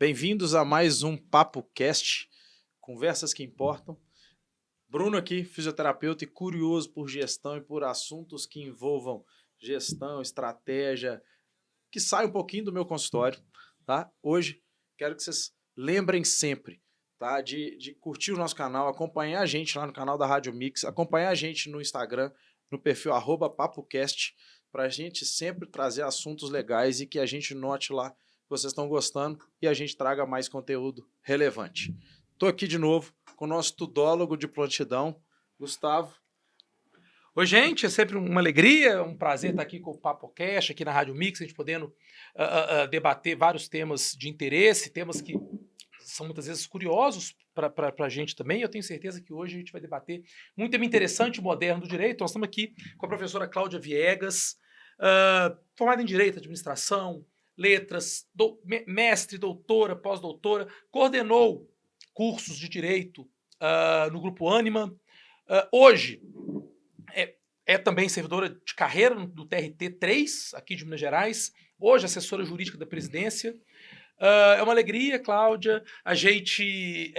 Bem-vindos a mais um Papo Cast, conversas que importam. Bruno aqui, fisioterapeuta e curioso por gestão e por assuntos que envolvam gestão, estratégia, que sai um pouquinho do meu consultório, tá? Hoje, quero que vocês lembrem sempre, tá? De curtir o nosso canal, acompanhar a gente lá no canal da Rádio Mix, acompanhar a gente no Instagram, no perfil @PapoCast, para a gente sempre trazer assuntos legais e que a gente note lá que vocês estão gostando e a gente traga mais conteúdo relevante. Estou aqui de novo com o nosso tudólogo de prontidão, Gustavo. Oi, gente, é sempre uma alegria, um prazer estar aqui com o PapoCast, aqui na Rádio Mix, a gente podendo debater vários temas de interesse, temas que são muitas vezes curiosos para a gente também. Eu tenho certeza que hoje a gente vai debater muito tema interessante e moderno do direito. Nós estamos aqui com a professora Cláudia Viegas, formada em Direito, Administração, Letras, mestre, doutora, pós-doutora, coordenou cursos de Direito no Grupo Ânima. Hoje é também servidora de carreira do TRT3, aqui de Minas Gerais, hoje assessora jurídica da presidência. É uma alegria, Cláudia, a gente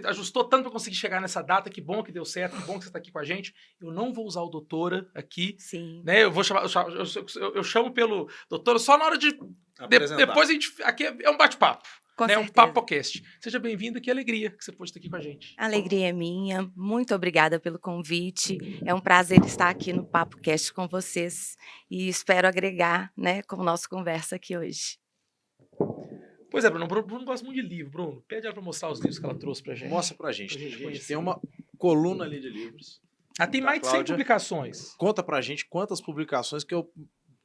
ajustou tanto para conseguir chegar nessa data, que bom que deu certo, que bom que você está aqui com a gente. Eu não vou usar o doutora aqui, Sim. né? Eu chamo pelo doutora só na hora de... Depois a gente... Aqui é um bate-papo. É um PapoCast. Seja bem-vindo, que alegria que você pôde estar aqui com a gente. A alegria é minha, muito obrigada pelo convite. É um prazer estar aqui no PapoCast com vocês e espero agregar, né, com a nossa conversa aqui hoje. Pois é, Bruno. O Bruno gosta muito de livro. Bruno, pede ela para mostrar os livros que ela trouxe pra gente. Mostra pra gente. Tem uma coluna ali de livros. Tem mais de 100 publicações. Conta pra gente quantas publicações que eu...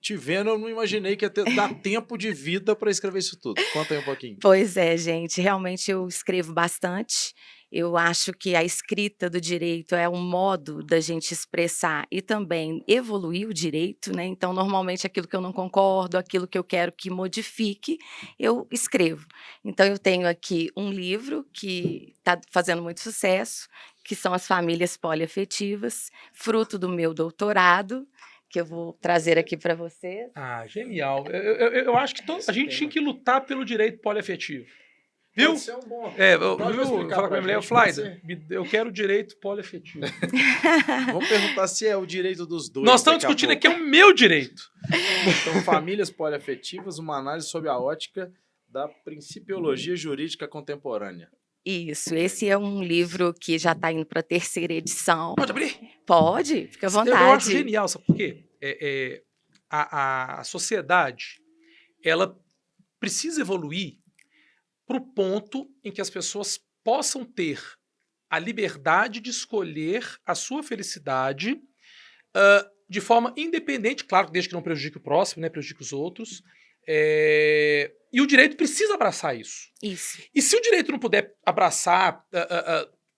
Te vendo, eu não imaginei que ia dar tempo de vida para escrever isso tudo. Conta aí um pouquinho. Pois é, gente. Realmente eu escrevo bastante. Eu acho que a escrita do direito é um modo da gente expressar e também evoluir o direito, né? Então, normalmente, aquilo que eu não concordo, aquilo que eu quero que modifique, eu escrevo. Então, eu tenho aqui um livro que está fazendo muito sucesso, que são As Famílias Poliafetivas, fruto do meu doutorado, que eu vou trazer aqui para vocês. Genial. Eu acho que a gente tinha que lutar pelo direito poliafetivo. Viu? Pode ser um bom. Vou falar com a minha mulher, Flaida, eu quero direito poliafetivo. Vamos perguntar se é o direito dos dois. Nós estamos discutindo aqui, é o meu direito. Então, Famílias Poliafetivas, uma análise sob a ótica da principiologia jurídica contemporânea. Isso, esse é um livro que já está indo para a 3ª edição. Pode abrir? Pode, fica à vontade. Eu acho genial, sabe por quê? A sociedade, ela precisa evoluir para o ponto em que as pessoas possam ter a liberdade de escolher a sua felicidade de forma independente, claro, desde que não prejudique o próximo, né, prejudique os outros. E o direito precisa abraçar isso. E se o direito não puder abraçar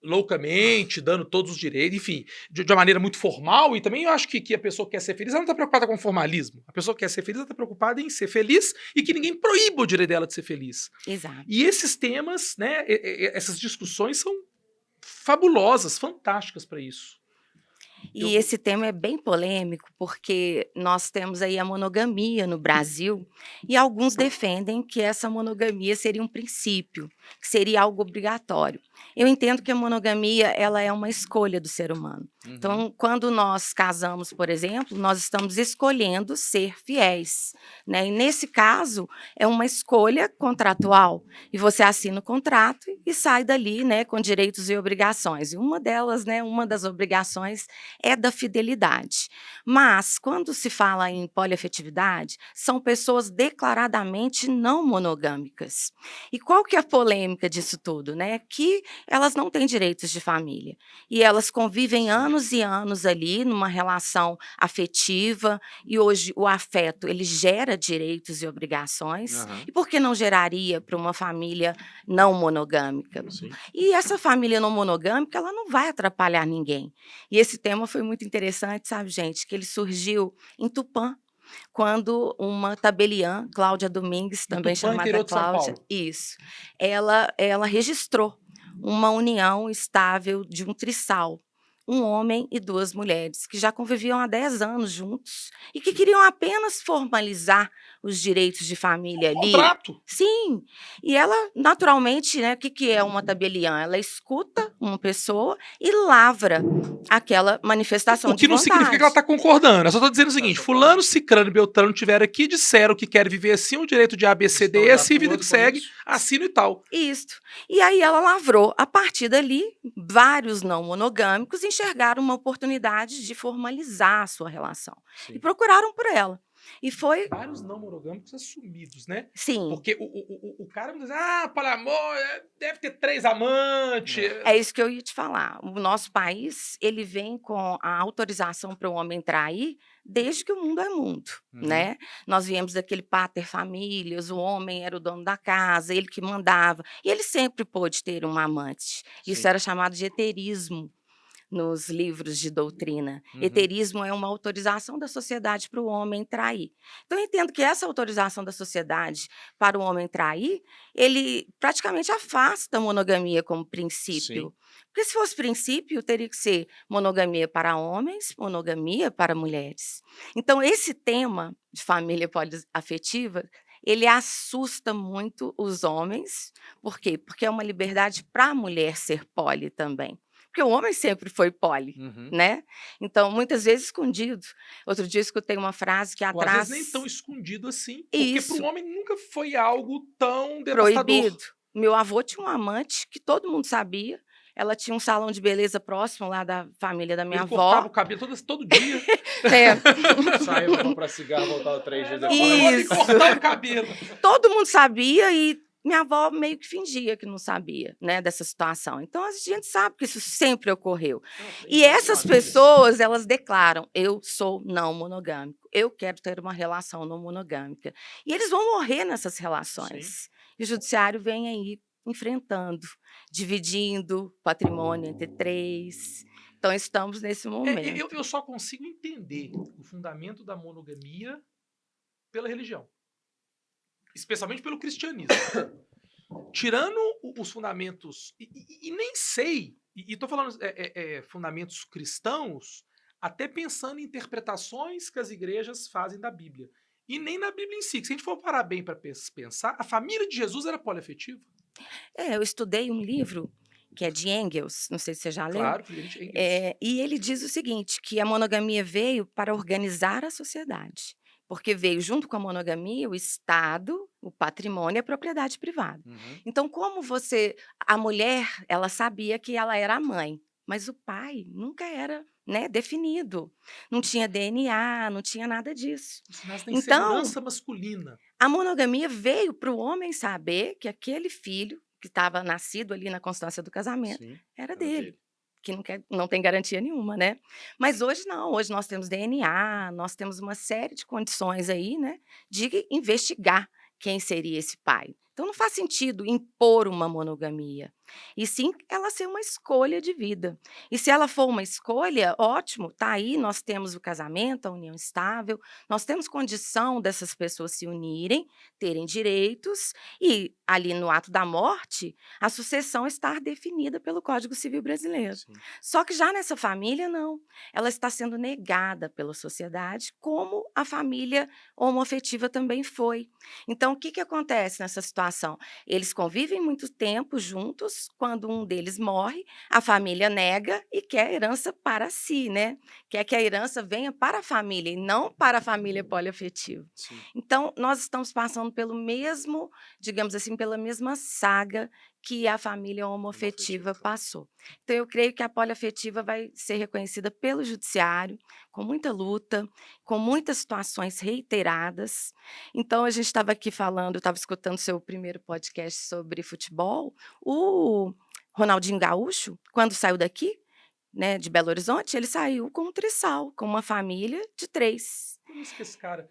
loucamente, dando todos os direitos, enfim, de uma maneira muito formal, e também eu acho que a pessoa que quer ser feliz, ela não está preocupada com formalismo. A pessoa que quer ser feliz, ela está preocupada em ser feliz e que ninguém proíba o direito dela de ser feliz. Exato. E esses temas, né, essas discussões são fabulosas, fantásticas para isso. E esse tema é bem polêmico, porque nós temos aí a monogamia no Brasil, e alguns defendem que essa monogamia seria um princípio, que seria algo obrigatório. Eu entendo que a monogamia, ela é uma escolha do ser humano. Então, quando nós casamos, por exemplo, nós estamos escolhendo ser fiéis, né? E nesse caso, é uma escolha contratual. E você assina o contrato e sai dali, né, com direitos e obrigações. E uma delas, né, uma das obrigações é da fidelidade. Mas, quando se fala em poliafetividade, são pessoas declaradamente não monogâmicas. E qual que é a polêmica disso tudo, né? Que elas não têm direitos de família. E elas convivem anos e anos ali numa relação afetiva, e hoje o afeto, ele gera direitos e obrigações. E por que não geraria para uma família não monogâmica? Sim. E essa família não monogâmica, ela não vai atrapalhar ninguém. E esse tema foi muito interessante, sabe, gente? Que ele surgiu em Tupã, quando uma tabeliã, Cláudia Domingues, também Tupã, chamada interior de São Cláudia, Paulo. isso, ela registrou uma união estável de um trisal, um homem e 2 mulheres, que já conviviam há 10 anos juntos e que queriam apenas formalizar os direitos de família ali. Contrato. Sim, e ela naturalmente, né, o que que é uma tabeliã? Ela escuta uma pessoa e lavra aquela manifestação O que de não significa que ela vontade. está concordando. Eu só estou dizendo o seguinte: fulano, cicrano e beltrano tiveram aqui, disseram que querem viver assim, o direito de A, B, C, D, Estão e de assim, vida acordo que com segue, isso? assino e tal. Isto. E aí ela lavrou. A partir dali, vários não monogâmicos enxergaram uma oportunidade de formalizar a sua relação. E Sim. procuraram por ela. E foi, Vários não monogâmicos assumidos, né? sim, Porque o cara diz, poliamor, deve ter 3 amantes. é isso que eu ia te falar. O nosso país, ele vem com a autorização para o homem trair desde que o mundo é mundo, Uhum. né? Nós viemos daquele pater famílias, o homem era o dono da casa, ele que mandava, e ele sempre pôde ter um amante. Isso Sim. era chamado de heterismo nos livros de doutrina. Uhum. Heterismo é uma autorização da sociedade para o homem trair. Então, eu entendo que essa autorização da sociedade para o homem trair, ele praticamente afasta a monogamia como princípio. Sim. Porque se fosse princípio, teria que ser monogamia para homens, monogamia para mulheres. Então, esse tema de família poliafetiva, ele assusta muito os homens. Por quê? Porque é uma liberdade para a mulher ser poli também. Porque o homem sempre foi poli, Uhum. né? Então, muitas vezes escondido. Outro dia eu escutei uma frase que Ou às atrás... vezes nem tão escondido assim. Porque para o Isso, homem nunca foi algo tão devastador. proibido. Meu avô tinha um amante que todo mundo sabia. Ela tinha um salão de beleza próximo lá da família da minha Ele cortava avó. o cabelo todo dia. É, Saiu pra comprar cigarro, voltava 3 dias Não, depois. eu vou ter que Isso. cortar o cabelo. todo mundo sabia e minha avó meio que fingia que não sabia, né, dessa situação. Então, a gente sabe que isso sempre ocorreu. E essas pessoas, elas declaram: eu sou não monogâmico, eu quero ter uma relação não monogâmica. E eles vão morrer nessas relações. E o judiciário vem aí enfrentando, dividindo patrimônio entre 3. Então, estamos nesse momento. Eu só consigo entender o fundamento da monogamia pela religião. Especialmente pelo cristianismo. Tirando os fundamentos, e nem sei, e estou falando fundamentos cristãos, até pensando em interpretações que as igrejas fazem da Bíblia. E nem na Bíblia em si. Que se a gente for parar bem para pensar, a família de Jesus era poliafetiva. Eu estudei um livro que é de Engels, não sei se você já leu. Claro, Friedrich Engels. E ele diz o seguinte, que a monogamia veio para organizar a sociedade, porque veio junto com a monogamia o Estado, o patrimônio e a propriedade privada. Uhum. Então, a mulher, ela sabia que ela era a mãe, mas o pai nunca era, né, definido. Não tinha DNA, não tinha nada disso. Isso nasce da Então, insegurança masculina. a monogamia veio para o homem saber que aquele filho que estava nascido ali na constância do casamento Sim, era era dele. dele. Que não tem garantia nenhuma, né? Mas hoje não, hoje nós temos DNA, nós temos uma série de condições aí, né, de investigar quem seria esse pai. Então não faz sentido impor uma monogamia, e sim ela ser uma escolha de vida. E se ela for uma escolha, ótimo, tá aí, nós temos o casamento, a união estável, nós temos condição dessas pessoas se unirem, terem direitos, e ali no ato da morte, a sucessão estar definida pelo Código Civil Brasileiro. Sim. Só que já nessa família, não. Ela está sendo negada pela sociedade, como a família homoafetiva também foi. Então, o que que acontece nessa situação? Eles convivem muito tempo juntos, quando um deles morre, a família nega e quer a herança para si, né? Quer que a herança venha para a família e não para a família poliafetiva. Sim. Então, nós estamos passando pelo mesmo, digamos assim, pela mesma saga que a família homoafetiva Homoafetiva. passou. Então, eu creio que a poliafetiva vai ser reconhecida pelo judiciário, com muita luta, com muitas situações reiteradas. Então, a gente estava aqui falando, eu estava escutando seu primeiro podcast sobre futebol, o Ronaldinho Gaúcho, quando saiu daqui, né, de Belo Horizonte, ele saiu com um trisal, com uma família de 3. Por isso que esse cara...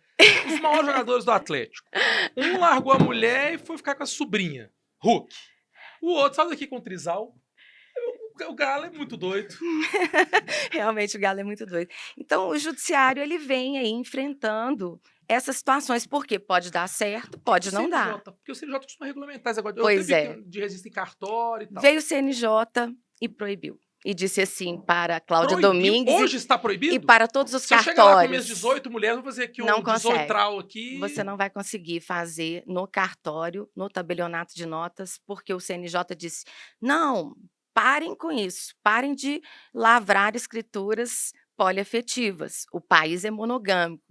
Os maiores jogadores do Atlético. Um largou a mulher e foi ficar com a sobrinha, Hulk. O outro saiu daqui com o trisal. O Galo é muito doido. Realmente, o Galo é muito doido. Então, o judiciário ele vem aí enfrentando essas situações, porque pode dar certo, pode não dar. Porque o CNJ costuma regulamentar esse negócio. Pois Eu é. teve de registro em cartório e tal. Veio o CNJ e proibiu. e disse assim para Cláudia Proibiu? Domingues Hoje está proibido? e para todos os Se eu chegar lá com minhas cartórios. 18 mulheres, vou fazer aqui Não um consegue. 18 aqui. Você não vai conseguir fazer no cartório, no tabelionato de notas, porque o CNJ disse: não, parem com isso, parem de lavrar escrituras poliafetivas. O país é monogâmico.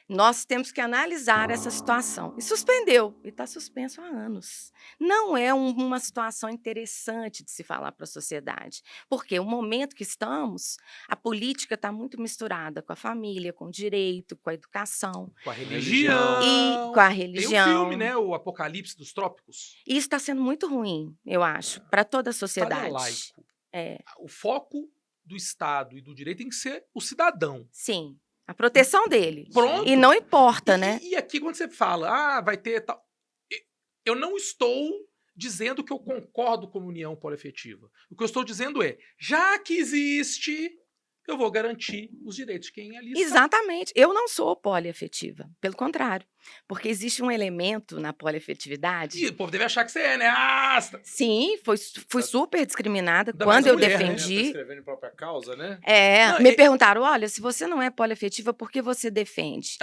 Nós temos que analisar essa situação. E suspendeu, e está suspenso há anos. Não é uma situação interessante de se falar para a sociedade, porque o momento que estamos, a política está muito misturada com a família, com o direito, com a educação. Com a Religião. E com a Tem um religião. filme, né? O Apocalipse dos Trópicos. E isso está sendo muito ruim, eu acho, para toda a Estado é sociedade. laico. É, O foco do Estado e do direito tem que ser o cidadão. sim, a proteção dele. Pronto. E não importa, né? E aqui, quando você fala, vai ter tal. Eu não estou dizendo que eu concordo com a união poliafetiva. O que eu estou dizendo é, já que existe, eu vou garantir os direitos de quem ali está. Exatamente. Eu não sou poliafetiva, pelo contrário. Porque existe um elemento na poliafetividade. E o povo deve achar que você é, né? Ah, você tá- Sim, fui super discriminada Da quando mesma eu mulher, né? Tá defendi. escrevendo em própria causa, né? Não, Me perguntaram, olha, se você não é poliafetiva, por que você defende?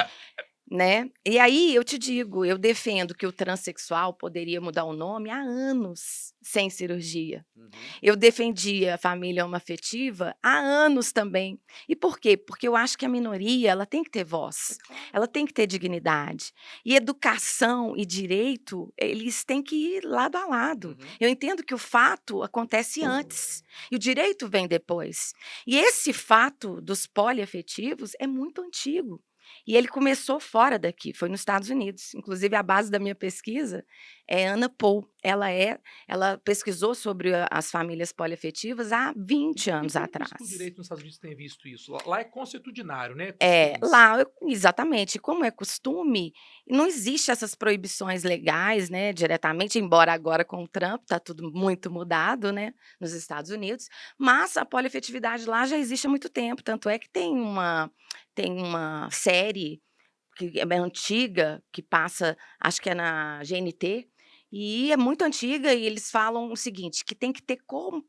Né? E aí eu te digo, eu defendo que o transexual poderia mudar o nome há anos sem cirurgia. Uhum. Eu defendia a família homoafetiva há anos também. E por quê? Porque eu acho que a minoria ela tem que ter voz, ela tem que ter dignidade. E educação e direito, eles têm que ir lado a lado. Uhum. Eu entendo que o fato acontece antes e o direito vem depois. E esse fato dos poliafetivos é muito antigo. E ele começou fora daqui, foi nos Estados Unidos. Inclusive, a base da minha pesquisa é Anna Pohl. Ela pesquisou sobre as famílias poliafetivas há 20 anos E como atrás. que o direito nos Estados Unidos tem visto isso? Lá é consuetudinário, né? Costumes. Exatamente. Como é costume, não existe essas proibições legais, né, diretamente, embora agora com o Trump está tudo muito mudado, né, nos Estados Unidos, mas a poliafetividade lá já existe há muito tempo, tanto é que tem uma série que é antiga, que passa, acho que é na GNT, e é muito antiga, e eles falam o seguinte, que tem que ter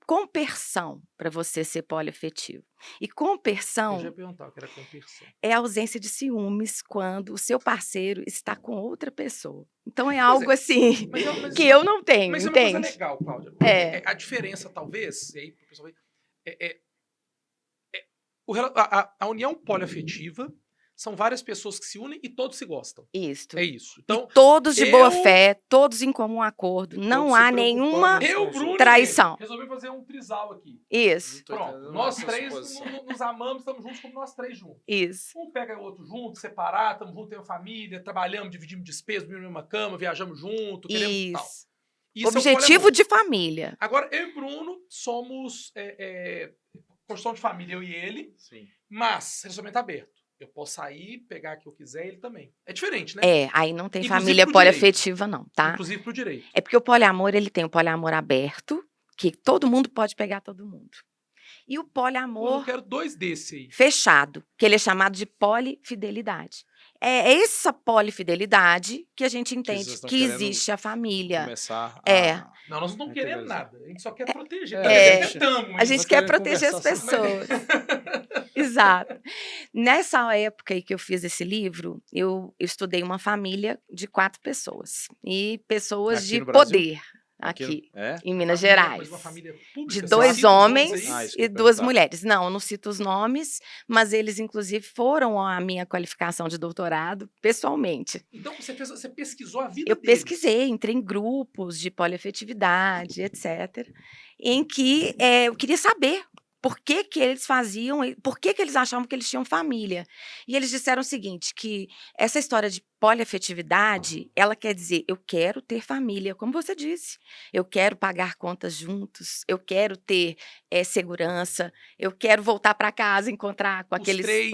compersão para você ser poliafetivo. E Eu já compersão ia perguntar o que era compersão. é a ausência de ciúmes quando o seu parceiro está com outra pessoa. Então é Pois algo é, assim mas que eu não tenho, Mas é uma coisa entende? legal, Cláudia. É. A diferença, talvez, e aí pro pessoal ver, a união poliafetiva são várias pessoas que se unem e todos se gostam. Isto. É isso. E Então, todos de boa eu- fé, todos em comum acordo. Não Todos se há preocupando nenhuma uns com eu, os Bruno, outros. traição. e ele, resolvi fazer um trisal aqui. Isso, Não tô Pronto. entendendo Nós essa três suposição. nos amamos, estamos juntos como nós três juntos. isso. Um pega o outro junto, separado, estamos juntos, temos família, trabalhamos, dividimos despesas, dormimos na mesma cama, viajamos junto, queremos tal. Isso. Isso é o Objetivo poliamor. de família. Agora, eu e Bruno somos construção de família, eu e ele, Sim. mas relacionamento aberto. Eu posso sair, pegar o que eu quiser, ele também. É diferente, né? Aí não tem Inclusive família pro poliafetiva não, tá? Inclusive pro direito. É porque o poliamor, ele tem o poliamor aberto, que todo mundo pode pegar todo mundo. E o Eu poliamor quero 2 desse aí. fechado, que ele é chamado de polifidelidade. É essa polifidelidade que a gente vocês entende estão que querendo existe a família. Começar É. a... Não, nós não estamos querendo Beleza. nada. A gente só quer proteger. É, Nós tentamos, A mas gente nós quer queremos proteger as conversar pessoas. Exato. Nessa época aí que eu fiz esse livro, eu estudei uma família de 4 pessoas. E pessoas Aqui de no Brasil? poder aqui, É? em Minas Família, Gerais. mas uma família pública, De você 2 cita os nomes homens aí? isso que eu e ia 2 perguntar. mulheres. Não, eu não cito os nomes, mas eles, inclusive, foram à minha qualificação de doutorado pessoalmente. Então você pesquisou a vida Eu deles. pesquisei, entrei em grupos de poliafetividade, etc., em que eu queria saber por que que eles faziam, por que que eles achavam que eles tinham família. E eles disseram o seguinte, que essa história de poliafetividade, ela quer dizer, eu quero ter família, como você disse. Eu quero pagar contas juntos, eu quero ter segurança, eu quero voltar para casa, encontrar com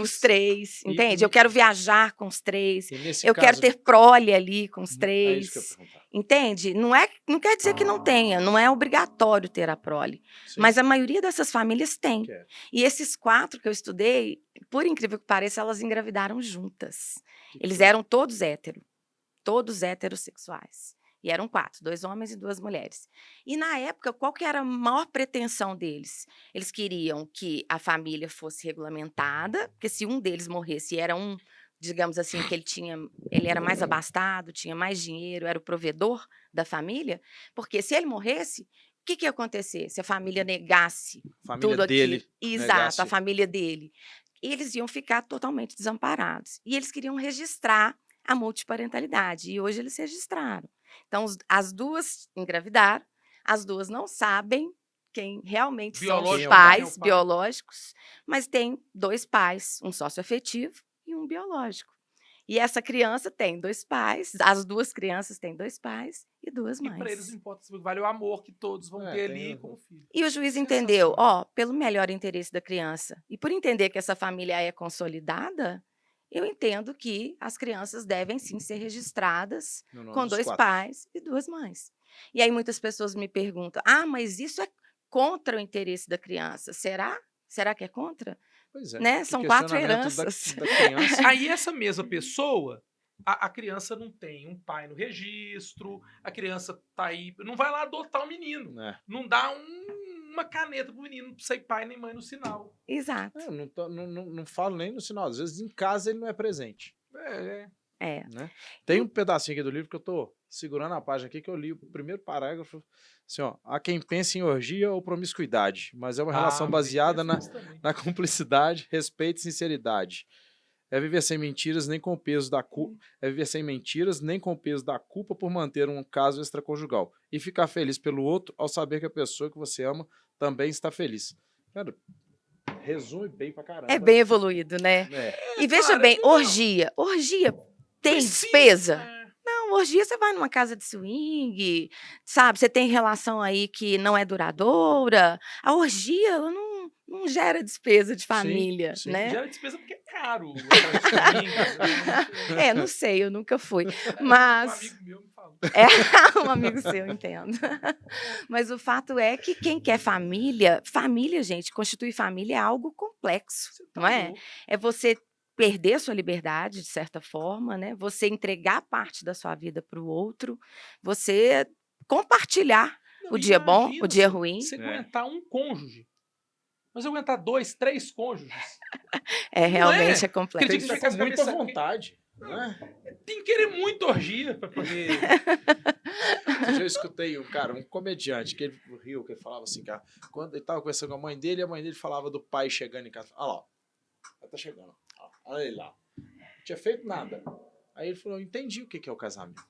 os três, entende? Eu quero viajar com os 3, E nesse eu quero caso, ter prole ali com os É isso que eu ia 3, perguntar. entende? Não quer dizer que não tenha, não é obrigatório ter a prole, Sim. mas a maioria dessas famílias tem. Quero. E esses 4 que eu estudei, por incrível que pareça, elas engravidaram juntas. Que Eles coisa. eram todos heterossexuais. E eram 4, 2 homens e 2 mulheres. E na época, qual que era a maior pretensão deles? Eles queriam que a família fosse regulamentada, porque se um deles morresse, era um, digamos assim, que ele era mais abastado, tinha mais dinheiro, era o provedor da família, porque se ele morresse, o que ia acontecer? Se a família negasse Família tudo dele. aquilo. Exato, a família dele. Eles iam ficar totalmente desamparados. E eles queriam registrar a multiparentalidade. E hoje eles registraram. Então, as 2 engravidaram, as 2 não sabem quem realmente são os Biológico, quem é o pais pai. biológicos, mas tem 2 pais, um socioafetivo e um biológico. E essa criança tem 2 pais, as 2 crianças têm 2 pais e 2 E para eles mães. importa, vale o amor que todos vão ter ali tem com o filho. E o juiz entendeu, Sensacional. pelo melhor interesse da criança e por entender que essa família é consolidada, eu entendo que as crianças devem sim ser registradas No nome com dos 2 4. pais e 2 mães. E aí muitas pessoas me perguntam: "Ah, mas isso é contra o interesse da criança, será? Será que é contra?" Pois é. Né, O são 4 questionamento heranças. da criança. Aí essa mesma pessoa, a criança não tem um pai no registro, a criança tá aí, não vai lá adotar o menino, né? não dá uma caneta pro menino não ser pai nem mãe no sinal. Exato. Eu não falo nem no sinal. Às vezes em casa ele não é presente. É. Né? Tem um pedacinho aqui do livro que eu tô segurando a página aqui que eu li o primeiro parágrafo. Assim, ó, há quem pense em orgia ou promiscuidade, mas é uma relação baseada na cumplicidade, respeito e sinceridade. É viver sem mentiras nem com o peso da culpa. É viver sem mentiras nem com o peso da culpa por manter um caso extraconjugal. E ficar feliz pelo outro ao saber que a pessoa que você ama também está feliz. Cara, resume bem pra caramba. É bem evoluído, né? E veja cara, bem, não. orgia tem Precisa, despesa? Não, orgia você vai numa casa de swing, sabe? Você tem relação aí que não é duradoura. A orgia, ela não gera despesa de família, sim. né? Gera despesa porque é caro. Não sei, eu nunca fui. Um Mas amigo meu me falou. um amigo seu, entendo. Mas o fato é que quem quer família, gente, constituir família é algo complexo, Você tá não é? louco. É você perder sua liberdade, de certa forma, né? Você entregar parte da sua vida para o outro, você compartilhar Não, o dia bom, imagina o dia você- ruim. Você aguentar um cônjuge. Mas aguentar 2, 3 cônjuges. Realmente é Porque complexo. Tem ele que fica estar com muita cabeça- vontade. Né? Tem que querer muito orgia pra poder. Eu escutei um comediante que ele riu, que ele falava assim, cara, quando ele tava conversando com a mãe dele falava do pai chegando em casa. Olha lá, ó, ela tá chegando. Ó, olha ele lá. Não tinha feito nada. Aí ele falou, eu entendi o que é o casamento.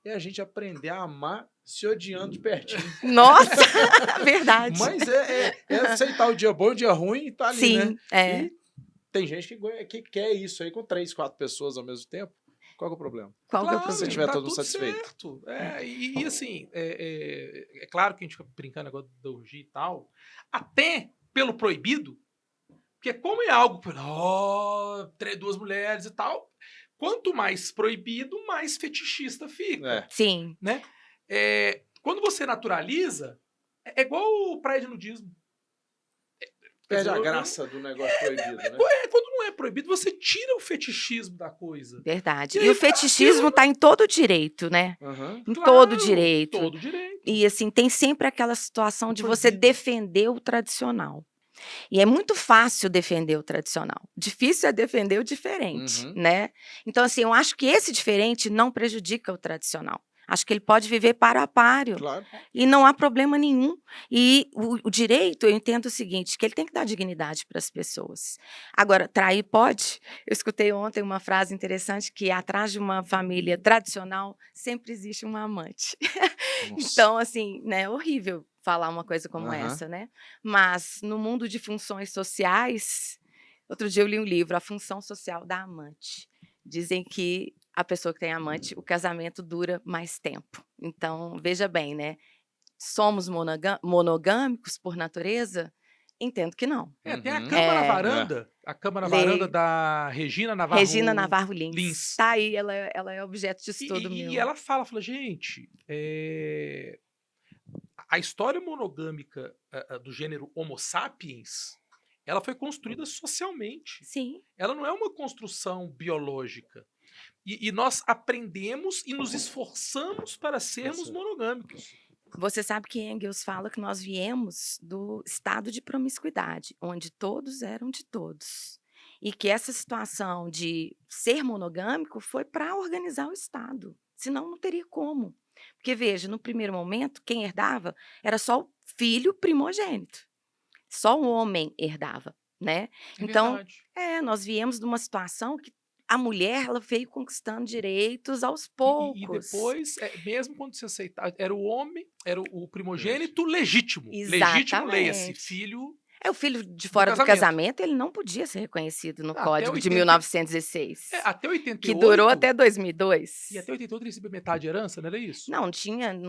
É a gente aprender a amar se odiando de pertinho. Nossa, verdade. Mas é aceitar o dia bom e o dia ruim e tá ali, Sim, né? E tem gente que quer isso aí com 3, 4 pessoas ao mesmo tempo. Qual que é o problema? Qual que é o Claro, Se problema? tiver tá todo mundo tudo satisfeito. certo. E assim, é claro que a gente fica brincando agora da orgia e tal, até pelo proibido, porque como é algo, 2 mulheres e tal, quanto mais proibido, mais fetichista fica. Sim. Né? Quando você naturaliza, é igual o praia de nudismo. Perde a graça do negócio proibido, né? Quando não é proibido, você tira o fetichismo da coisa. Verdade. E E aí, o fetichismo está em todo direito, né? Uhum. Em Claro, todo direito. Todo direito. E assim, tem sempre aquela situação de você Proibido. defender o tradicional. E é muito fácil defender o tradicional. Difícil é defender o diferente, né? Então, assim, eu acho que esse diferente não prejudica o tradicional. Acho que ele pode viver paro a páreo. Claro. E não há problema nenhum. E o direito, eu entendo o seguinte, que ele tem que dar dignidade para as pessoas. Agora, trair pode? Eu escutei ontem uma frase interessante que atrás de uma família tradicional sempre existe um amante. Então, assim, né, é horrível falar uma coisa como essa, né? Mas no mundo de funções sociais, outro dia eu li um livro, A Função Social da Amante. Dizem que a pessoa que tem amante, o casamento dura mais tempo. Então, veja bem, né? Somos monogâmicos por natureza? Entendo que não. Tem a cama na varanda. A cama na varanda da Regina Navarro Lins. Tá aí, ela é objeto de estudo meu. E ela fala, gente, a história monogâmica do gênero Homo sapiens, ela foi construída socialmente. Sim. Ela não é uma construção biológica. E nós aprendemos e nos esforçamos para sermos monogâmicos. Você sabe que Engels fala que nós viemos do estado de promiscuidade, onde todos eram de todos. E que essa situação de ser monogâmico foi para organizar o Estado. Senão não teria como. Porque, veja, no primeiro momento, quem herdava era só o filho primogênito. Só o homem herdava, né? É Então, verdade. nós viemos de uma situação que a mulher ela veio conquistando direitos aos E poucos. depois, mesmo quando se aceitava, era o homem, era o primogênito legítimo. Legítimo, Exatamente. leia-se, filho. O filho de fora do casamento, ele não podia ser reconhecido no Até Código de 80 1916, Até 88. que durou até 2002. E até 88 ele recebia metade de herança, não era isso? Não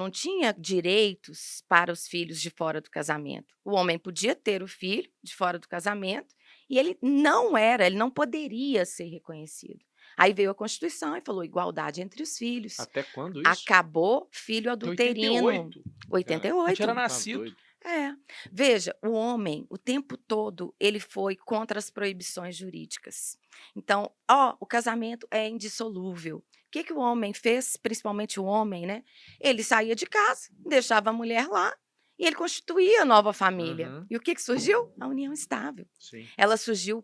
tinha direitos para os filhos de fora do casamento. O homem podia ter o filho de fora do casamento e ele não poderia ser reconhecido. Aí veio a Constituição e falou igualdade entre os filhos. Até quando isso? Acabou filho adulterino. 88. 88. A gente era Tá nascido. doido. Veja, o homem, o tempo todo, ele foi contra as proibições jurídicas. Então, o casamento é indissolúvel. O que o homem fez, principalmente o homem, né? Ele saía de casa, deixava a mulher lá e ele constituía a nova família. Uhum. E o que surgiu? A união estável. Sim. Ela surgiu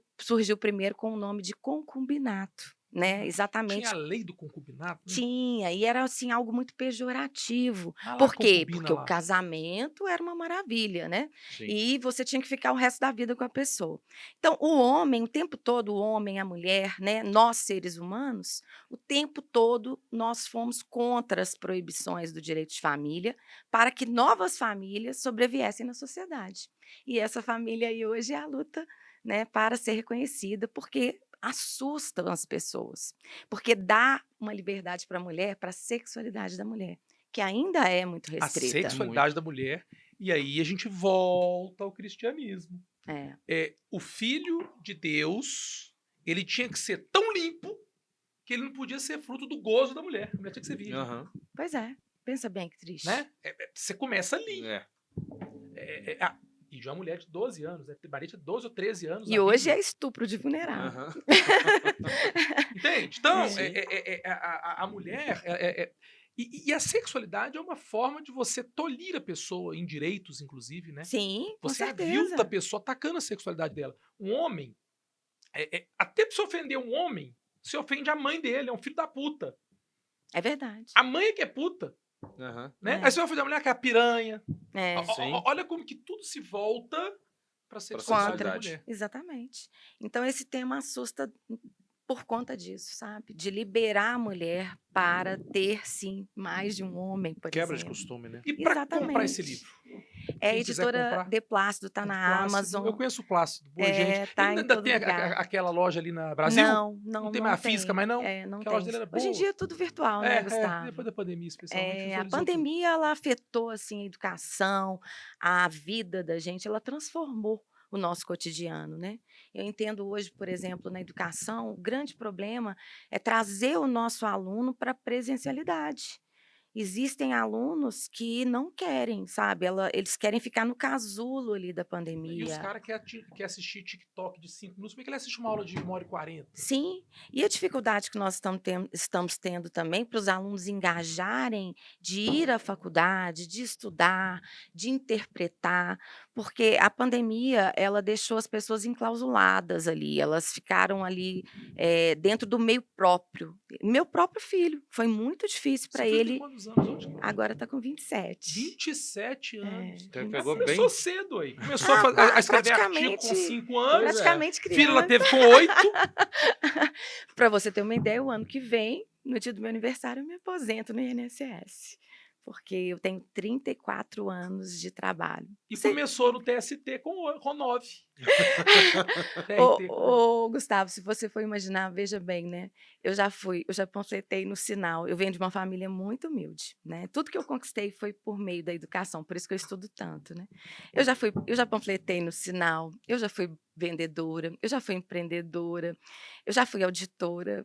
primeiro com o nome de concubinato, né? Exatamente. Tinha a lei do concubinato? Né? Tinha, e era assim algo muito pejorativo. Ah lá, Por quê? concubina Porque lá. o casamento era uma maravilha, né? Sim. E você tinha que ficar o resto da vida com a pessoa. Então, o homem, o tempo todo, o homem, a mulher, né? Nós, seres humanos, o tempo todo nós fomos contra as proibições do direito de família para que novas famílias sobreviessem na sociedade. E essa família aí hoje é a luta, né, para ser reconhecida, porque assustam as pessoas, porque dá uma liberdade para a mulher, para a sexualidade da mulher, que ainda é muito A restrita. sexualidade da mulher. E aí a gente volta ao cristianismo. O filho de Deus, ele tinha que ser tão limpo que ele não podia ser fruto do gozo da mulher. A mulher tinha que ser virgem. Aham. Pois é, pensa bem que triste. Né? Você começa ali. É. E de uma mulher de 12 anos, né? Maria tinha 12 ou 13 anos. E hoje é estupro de vulnerável. Aham. Entende? Então, Sim. a mulher... E a sexualidade é uma forma de você tolir a pessoa em direitos, inclusive, né? Sim, com Você certeza. avilta a pessoa atacando a sexualidade dela. Um homem, até pra você ofender um homem, você ofende a mãe dele, é um filho da puta. É verdade. A mãe é que é puta, Aham. né? É. Aí você vai ofender a mulher que é a piranha. Sim. Olha como que tudo se volta pra sexualidade da sexualidade. mulher. Exatamente. Então, esse tema assusta por conta disso, sabe? De liberar a mulher para ter, sim, mais de um homem, por Quebra de exemplo. costume, né? E pra Exatamente. comprar esse livro? É a Quem quiser editora comprar, De Plácido, está na Plácido. Amazon. Eu conheço o Plácido. Boa, gente. Tá Ele em ainda todo tem lugar. aquela loja ali na Brasil? Não tem mais física, mas não? Não Aquela loja tem. dele era Hoje em boa. dia é tudo virtual, né, Gustavo? Depois da pandemia, especialmente. A visualizou tudo. pandemia, ela afetou, assim, a educação, a vida da gente, ela transformou o nosso cotidiano, né? Eu entendo hoje, por exemplo, na educação, o grande problema é trazer o nosso aluno para a presencialidade. Existem alunos que não querem, sabe? Eles querem ficar no casulo ali da E os pandemia. caras querem assistir TikTok de 5 minutos, como é que ele assiste uma aula de 1h40? Sim, e a dificuldade que nós estamos tendo também para os alunos engajarem de ir à faculdade, de estudar, de interpretar, porque a pandemia ela deixou as pessoas enclausuladas ali, elas ficaram ali dentro do meio próprio. Meu próprio filho, foi muito difícil para Seu filho tem ele. quantos anos hoje? Agora está com 27. 27 anos. Então pegou Começou bem. cedo aí. Começou a escrever artigo com 5 anos. Praticamente criança. Filho ela teve com 8. Para você ter uma ideia, o ano que vem, no dia do meu aniversário, eu me aposento no INSS. Porque eu tenho 34 anos de trabalho. E começou no TST com 9. Ô, Gustavo, se você for imaginar, veja bem, né? Eu já panfletei no Sinal. Eu venho de uma família muito humilde, né? Tudo que eu conquistei foi por meio da educação, por isso que eu estudo tanto, né? Eu já panfletei no Sinal, eu já fui vendedora, eu já fui empreendedora, eu já fui auditora.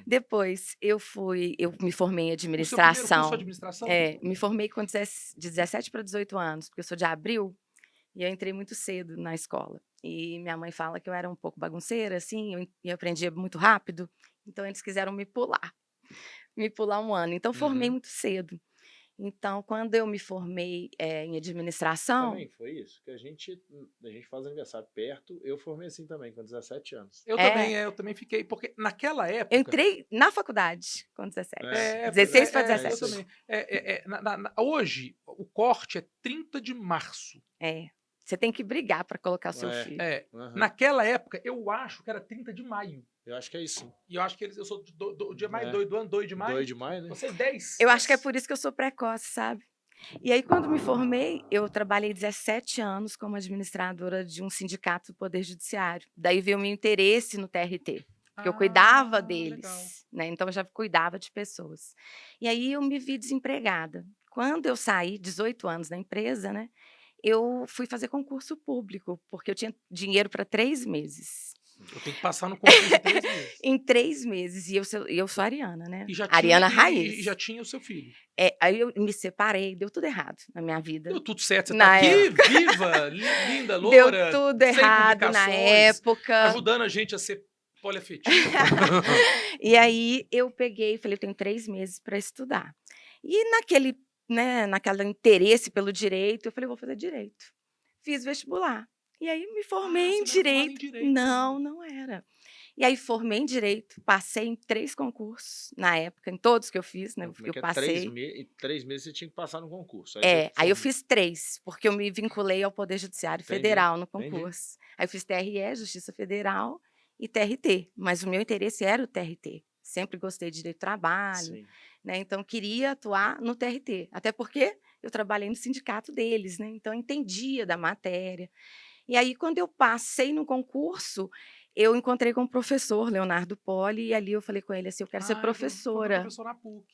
Depois eu me formei em O seu primeiro administração. curso de administração? Me formei de 17 para 18 anos, porque eu sou de Abril. E eu entrei muito cedo na escola. E minha mãe fala que eu era um pouco bagunceira, assim, eu aprendia muito rápido. Então, eles quiseram me pular um ano. Então, formei Uhum. muito cedo. Então, quando eu me formei em administração, Também foi isso, que a gente faz aniversário perto, eu formei assim também, com 17 anos. Eu também fiquei, porque naquela eu época... entrei na faculdade com 17. É. 16 para eu 17. também. Hoje, o corte é 30 de março. É. Você tem que brigar para colocar o seu É. filho. Uhum. Naquela época, eu acho que era 30 de maio. Eu acho que é isso. E eu acho que eu sou o dia mais É. doido do ano, 2 de maio. 2 de maio, né? Você 10. Eu acho que é por isso que eu sou precoce, sabe? E aí, quando me formei, eu trabalhei 17 anos como administradora de um sindicato do Poder Judiciário. Daí veio o meu interesse no TRT, porque eu cuidava deles, Legal. né? Então, eu já cuidava de pessoas. E aí, eu me vi desempregada. Quando eu saí, 18 anos na empresa, né? Eu fui fazer concurso público, porque eu tinha dinheiro para 3 meses. Eu tenho que passar no concurso em 3 meses. Em 3 meses. E eu sou ariana, né? E já Ariana tinha, raiz. E já tinha o seu filho. Aí eu me separei, deu tudo errado na minha vida. Deu tudo certo, você Na tá aqui, época. viva, linda, Deu loura, tudo sem errado na publicações, época. ajudando a gente a ser poliafetiva. E aí eu peguei e falei, eu tenho 3 meses para estudar. E naquele interesse pelo direito, eu falei, vou fazer direito. Fiz vestibular. E aí me formei você em não era formada em direito. direito. Não era. E aí formei em direito, passei em 3 concursos na época, em todos que eu fiz, né? Como é Eu que é? passei. Em 3 meses você tinha que passar no concurso. Aí eu fiz 3, porque eu me vinculei ao Poder Judiciário Federal no concurso. Aí eu fiz TRE, Justiça Federal, e TRT. Mas o meu interesse era o TRT. Sempre gostei de direito do trabalho, Sim. né? Então queria atuar no TRT. Até porque eu trabalhei no sindicato deles, né? Então eu entendia da matéria. E aí, quando eu passei no concurso, eu encontrei com o professor Leonardo Poli, e ali eu falei com ele assim, eu quero ser Foi professora. professor na PUC.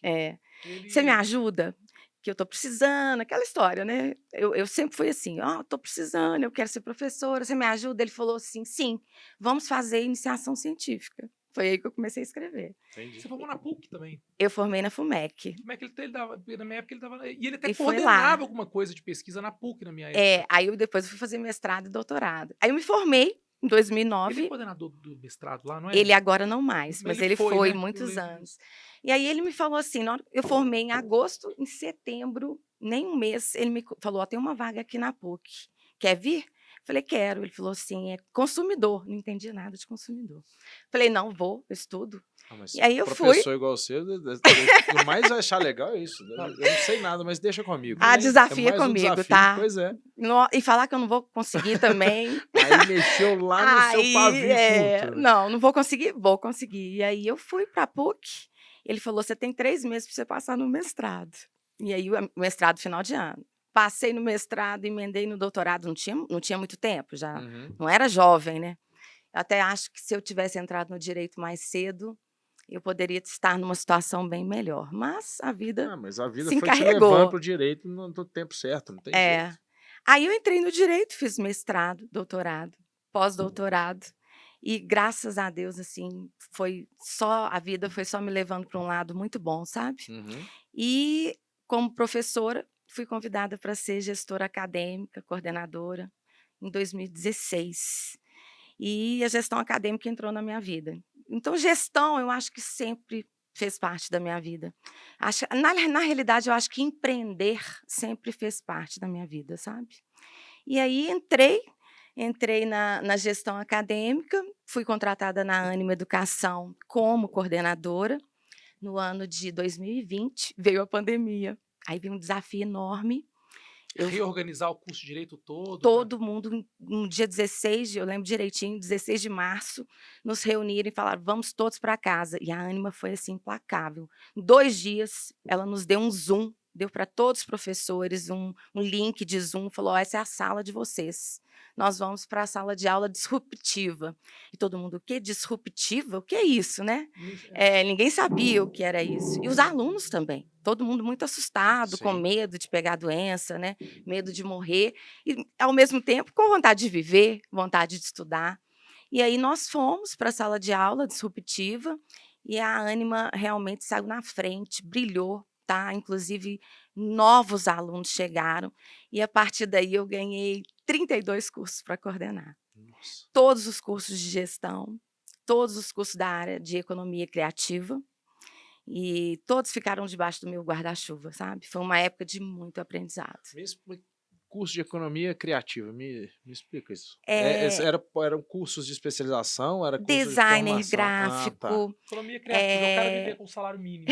Você me ajuda? Que eu estou precisando, aquela história, né? Eu sempre fui assim, estou precisando, eu quero ser professora, você me ajuda? Ele falou assim, sim, vamos fazer iniciação científica. Foi aí que eu comecei a escrever. Você formou na PUC também? Eu formei na FUMEC. Como é que ele dava? Na minha época ele dava... E ele até E foi coordenava lá. alguma coisa de pesquisa na PUC na minha época. Aí depois eu fui fazer mestrado e doutorado. Aí eu me formei em 2009. Ele é coordenador do mestrado lá, não é? Ele agora não mais, mas ele foi né? muitos anos. E aí ele me falou assim, eu formei em agosto, em setembro, nem um mês, ele me falou, tem uma vaga aqui na PUC, quer vir? Falei, quero. Ele falou assim, é consumidor, não entendi nada de consumidor. Falei, não, vou, eu estudo. E aí eu fui. Professor igual você, o mais vai achar legal é isso. Eu não sei nada, mas deixa comigo. Desafia comigo, desafio, tá? Pois é. E falar que eu não vou conseguir também. Aí mexeu lá no seu pavio curto. Né? Não vou conseguir, vou conseguir. E aí eu fui para a PUC, ele falou, você tem 3 meses para você passar no mestrado. E aí o mestrado final de ano. Passei no mestrado, emendei no doutorado, não tinha muito tempo, já não era jovem, né? Eu até acho que se eu tivesse entrado no direito mais cedo, eu poderia estar numa situação bem melhor. Mas a vida se encarregou. Foi te levando para o direito no tempo certo, não tem jeito. Aí eu entrei no direito, fiz mestrado, doutorado, pós-doutorado. E graças a Deus, assim, a vida foi só me levando para um lado muito bom, sabe? E como professora, fui convidada para ser gestora acadêmica, coordenadora, em 2016. E a gestão acadêmica entrou na minha vida. Então, gestão, eu acho que sempre fez parte da minha vida. Na realidade, eu acho que empreender sempre fez parte da minha vida, sabe? E aí entrei na gestão acadêmica, fui contratada na Ânima Educação como coordenadora. No ano de 2020, veio a pandemia. Aí veio um desafio enorme. Reorganizar o curso de direito todo? Todo mundo, no dia 16, eu lembro direitinho, 16 de março, nos reuniram e falaram, vamos todos para casa. E a Ânima foi assim, implacável. Em 2 dias, ela nos deu um Zoom, deu para todos os professores um link de Zoom, falou, essa é a sala de vocês. Nós vamos para a sala de aula disruptiva. E todo mundo, o que? Disruptiva? O que é isso, né? Ninguém sabia o que era isso. E os alunos também. Todo mundo muito assustado, com medo de pegar a doença, né? Medo de morrer. E, ao mesmo tempo, com vontade de viver, vontade de estudar. E aí nós fomos para a sala de aula disruptiva e a Ânima realmente saiu na frente, brilhou. tá? Inclusive, novos alunos chegaram e a partir daí eu ganhei 32 cursos para coordenar. Nossa. Todos os cursos de gestão, todos os cursos da área de economia criativa, e todos ficaram debaixo do meu guarda-chuva, sabe? Foi uma época de muito aprendizado. Curso de economia criativa, me explica isso. É, Eram cursos de especialização? Era curso de designer formação? Ah, tá. gráfico. Economia criativa, é o cara viver com salário mínimo.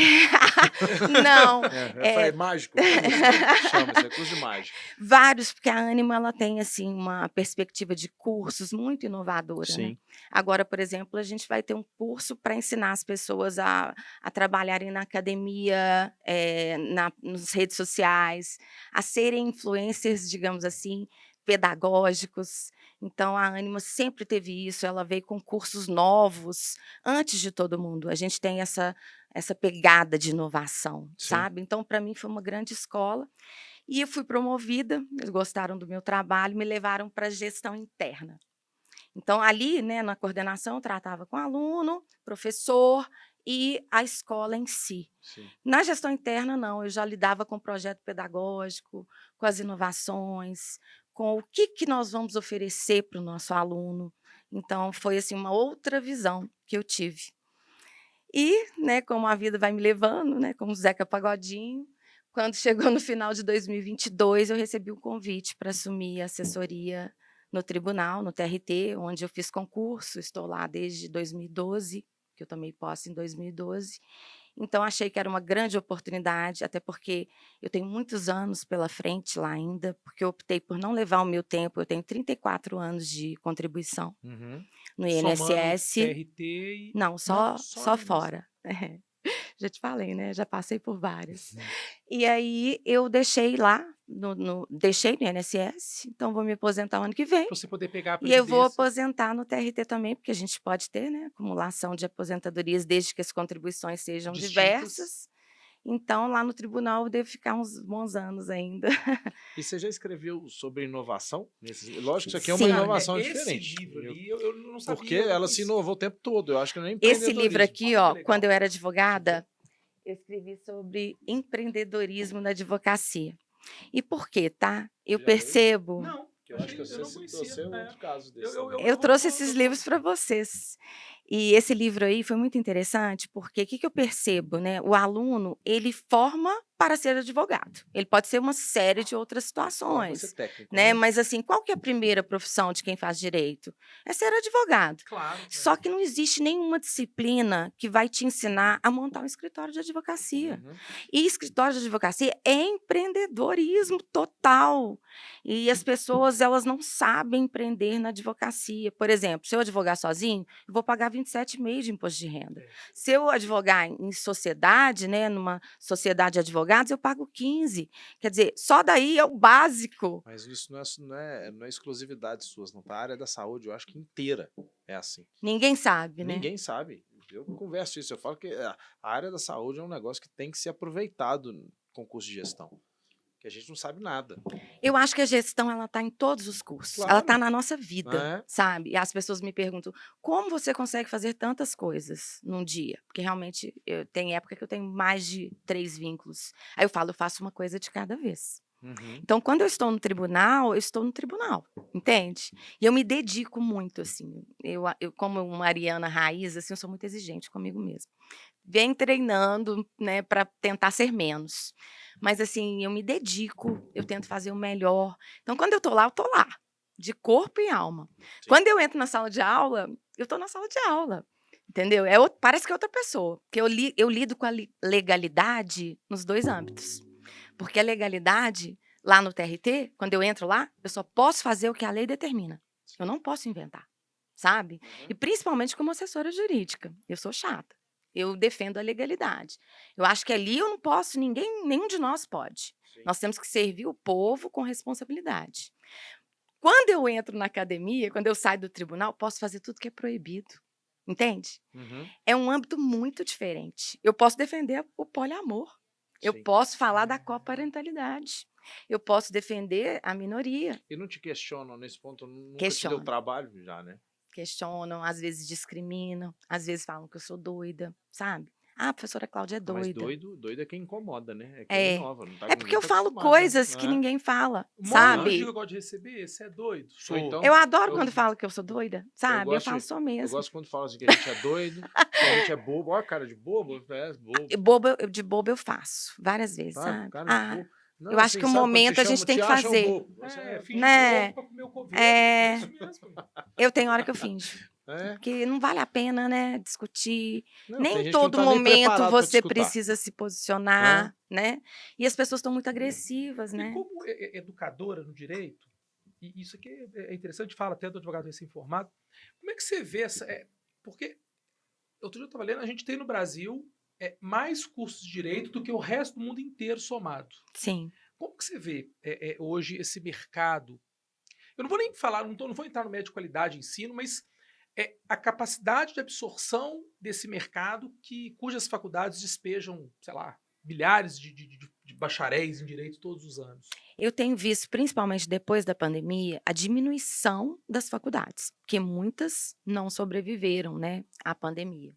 Não. Eu falei, mágico? Curso, chama isso, é curso de mágico. Vários, porque a Ânima ela tem assim uma perspectiva de cursos muito inovadora, né? Sim. Agora, por exemplo, a gente vai ter um curso para ensinar as pessoas a trabalharem na academia, nas redes sociais, a serem influencers, digamos assim, pedagógicos. Então, a Ânima sempre teve isso, ela veio com cursos novos antes de todo mundo. A gente tem essa pegada de inovação, Sim. sabe? Então, para mim, foi uma grande escola. E eu fui promovida, eles gostaram do meu trabalho, me levaram para gestão interna. Então, ali, né, na coordenação, eu tratava com aluno, professor e a escola em si. Sim. Na gestão interna, não, eu já lidava com o projeto pedagógico, com as inovações, com o que nós vamos oferecer para o nosso aluno. Então, foi assim, uma outra visão que eu tive. E, né, como a vida vai me levando, né, como Zeca Pagodinho, quando chegou no final de 2022, eu recebi um convite para assumir a assessoria no tribunal, no TRT, onde eu fiz concurso, estou lá desde 2012, que eu tomei posse em 2012. Então, achei que era uma grande oportunidade, até porque eu tenho muitos anos pela frente lá ainda, porque eu optei por não levar o meu tempo, eu tenho 34 anos de contribuição no Somando INSS. TRT e... Não, só INSS. fora. Já te falei, né? Já passei por várias. E aí eu deixei lá, deixei no INSS, então vou me aposentar o ano que vem. Pra você poder pegar a E eu vou previdência. aposentar no TRT também, porque a gente pode ter, né, acumulação de aposentadorias desde que as contribuições sejam Distintas. diversas. Então, lá no tribunal eu devo ficar uns bons anos ainda. E você já escreveu sobre inovação? Lógico que isso aqui é uma Sim. inovação Esse diferente. livro ali, eu não sabia. Porque ela se inovou o tempo todo. Eu acho que não é Esse livro empreendedorismo. aqui, Olha que ó, legal. quando eu era advogada, eu escrevi sobre empreendedorismo na advocacia. E por quê, tá? Eu Já leu? percebo. Não, Eu acho que eu você não citou conhecia. seu outro caso desse. Eu- também. Eu trouxe vou- esses livros para vocês. E esse livro aí foi muito interessante, porque o que eu percebo, né? O aluno, ele forma para ser advogado. Ele pode ser uma série de outras Forma situações, ser técnico, né? Mas assim, qual que é a primeira profissão de quem faz direito? É ser advogado. Claro. Só que não existe nenhuma disciplina que vai te ensinar a montar um escritório de advocacia. E escritório de advocacia é empreendedorismo total. E as pessoas, elas não sabem empreender na advocacia. Por exemplo, se eu advogar sozinho, eu vou pagar 27,5% de imposto de renda. Se eu advogar em sociedade, né, numa sociedade de advogados, eu pago 15%. Quer dizer, só daí é o básico. Mas isso não é exclusividade suas, não. Tá? A área da saúde, eu acho que inteira é assim. Ninguém sabe, né? Ninguém sabe. Eu converso isso, eu falo que a área da saúde é um negócio que tem que ser aproveitado no concurso de gestão. Que a gente não sabe nada. Eu acho que a gestão ela está em todos os cursos. Claro. Ela está na nossa vida, É. sabe? E as pessoas me perguntam como você consegue fazer tantas coisas num dia? Porque realmente tem época que eu tenho mais de 3 vínculos. Aí eu falo, eu faço uma coisa de cada vez. Então, quando eu estou no tribunal, eu estou no tribunal, entende? E eu me dedico muito, assim. Eu como Mariana Raiz, assim, eu sou muito exigente comigo mesma. Vem treinando, né, para tentar ser menos. Mas, assim, eu me dedico, eu tento fazer o melhor. Então, quando eu estou lá, de corpo e alma. Sim. Quando eu entro na sala de aula, eu estou na sala de aula, entendeu? Parece que é outra pessoa, porque eu lido com a legalidade nos 2 âmbitos. Porque a legalidade, lá no TRT, quando eu entro lá, eu só posso fazer o que a lei determina. Eu não posso inventar, sabe? E principalmente como assessora jurídica. Eu sou chata. Eu defendo a legalidade. Eu acho que ali eu não posso, nenhum de nós pode. Sim. Nós temos que servir o povo com responsabilidade. Quando eu entro na academia, quando eu saio do tribunal, posso fazer tudo que é proibido. Entende? É um âmbito muito diferente. Eu posso defender o poliamor. Eu Sim. posso falar da coparentalidade. Eu posso defender a minoria. E não te questionam nesse ponto? Nunca te Questionam. deu trabalho já, né? Questionam, às vezes discriminam, às vezes falam que eu sou doida, sabe? Ah, a professora Cláudia é Mas doida. doido é quem incomoda, né? É quem É. inova. Não tá, É porque ninguém eu tá falo acostumado, coisas né? que ninguém fala, O maior elogio que sabe? eu gosto de receber, você é doido? Ou então, Eu adoro eu, quando falo que eu sou doida, eu sabe? Eu gosto, falo sou eu mesmo. gosto quando fala assim que a gente é doido, que a gente é bobo. Olha a cara de bobo, bobo. De bobo eu faço várias vezes, Sabe? sabe? Cara de Ah, bobo. Não, eu acho assim, que o sabe quando momento a gente tem te que acham fazer, bobo? Você Finge né? bobo pra comer o coveiro. É, Isso mesmo. eu tenho hora que eu finjo. É? Porque não vale a pena, né, discutir. Não, tem Nem gente que não todo tá nem momento preparado pra te você escutar. precisa se Hã? posicionar, né? E as pessoas estão muito agressivas, E né? como educadora no direito, e isso aqui é interessante, fala até do advogado recém-formado, como é que você vê essa... porque, outro dia eu estava lendo, a gente tem no Brasil mais cursos de direito do que o resto do mundo inteiro somado. Sim. Como que você vê hoje esse mercado? Eu não vou nem falar, não vou entrar no médio de qualidade de ensino, mas a capacidade de absorção desse mercado cujas faculdades despejam, sei lá, milhares de bacharéis em direito todos os anos. Eu tenho visto, principalmente depois da pandemia, a diminuição das faculdades, porque muitas não sobreviveram, né, à pandemia.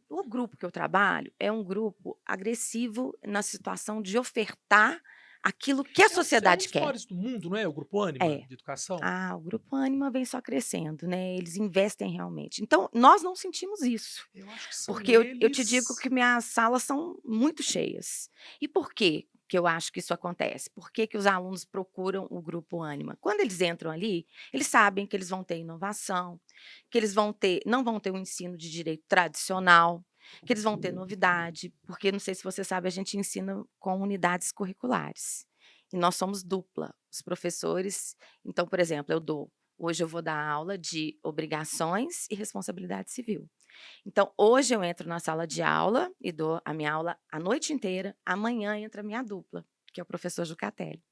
O grupo que eu trabalho é um grupo agressivo na situação de ofertar aquilo que a É um sociedade dos quer. maiores do mundo, não é? O Grupo Ânima É. de educação. Ah, o Grupo Ânima vem só crescendo, né? Eles investem realmente. Então, nós não sentimos isso. Eu acho que são Porque eu te eles. digo que minhas salas são muito cheias. E por quê que eu acho que isso acontece? Por que que os alunos procuram o Grupo Ânima? Quando eles entram ali, eles sabem que eles vão ter inovação, que eles não vão ter um ensino de direito tradicional, que eles vão ter novidade, porque não sei se você sabe, a gente ensina com unidades curriculares. E nós somos dupla, os professores. Então, por exemplo, hoje eu vou dar aula de obrigações e responsabilidade civil. Então, hoje eu entro na sala de aula e dou a minha aula a noite inteira, amanhã entra a minha dupla, que é o professor Jucatelli.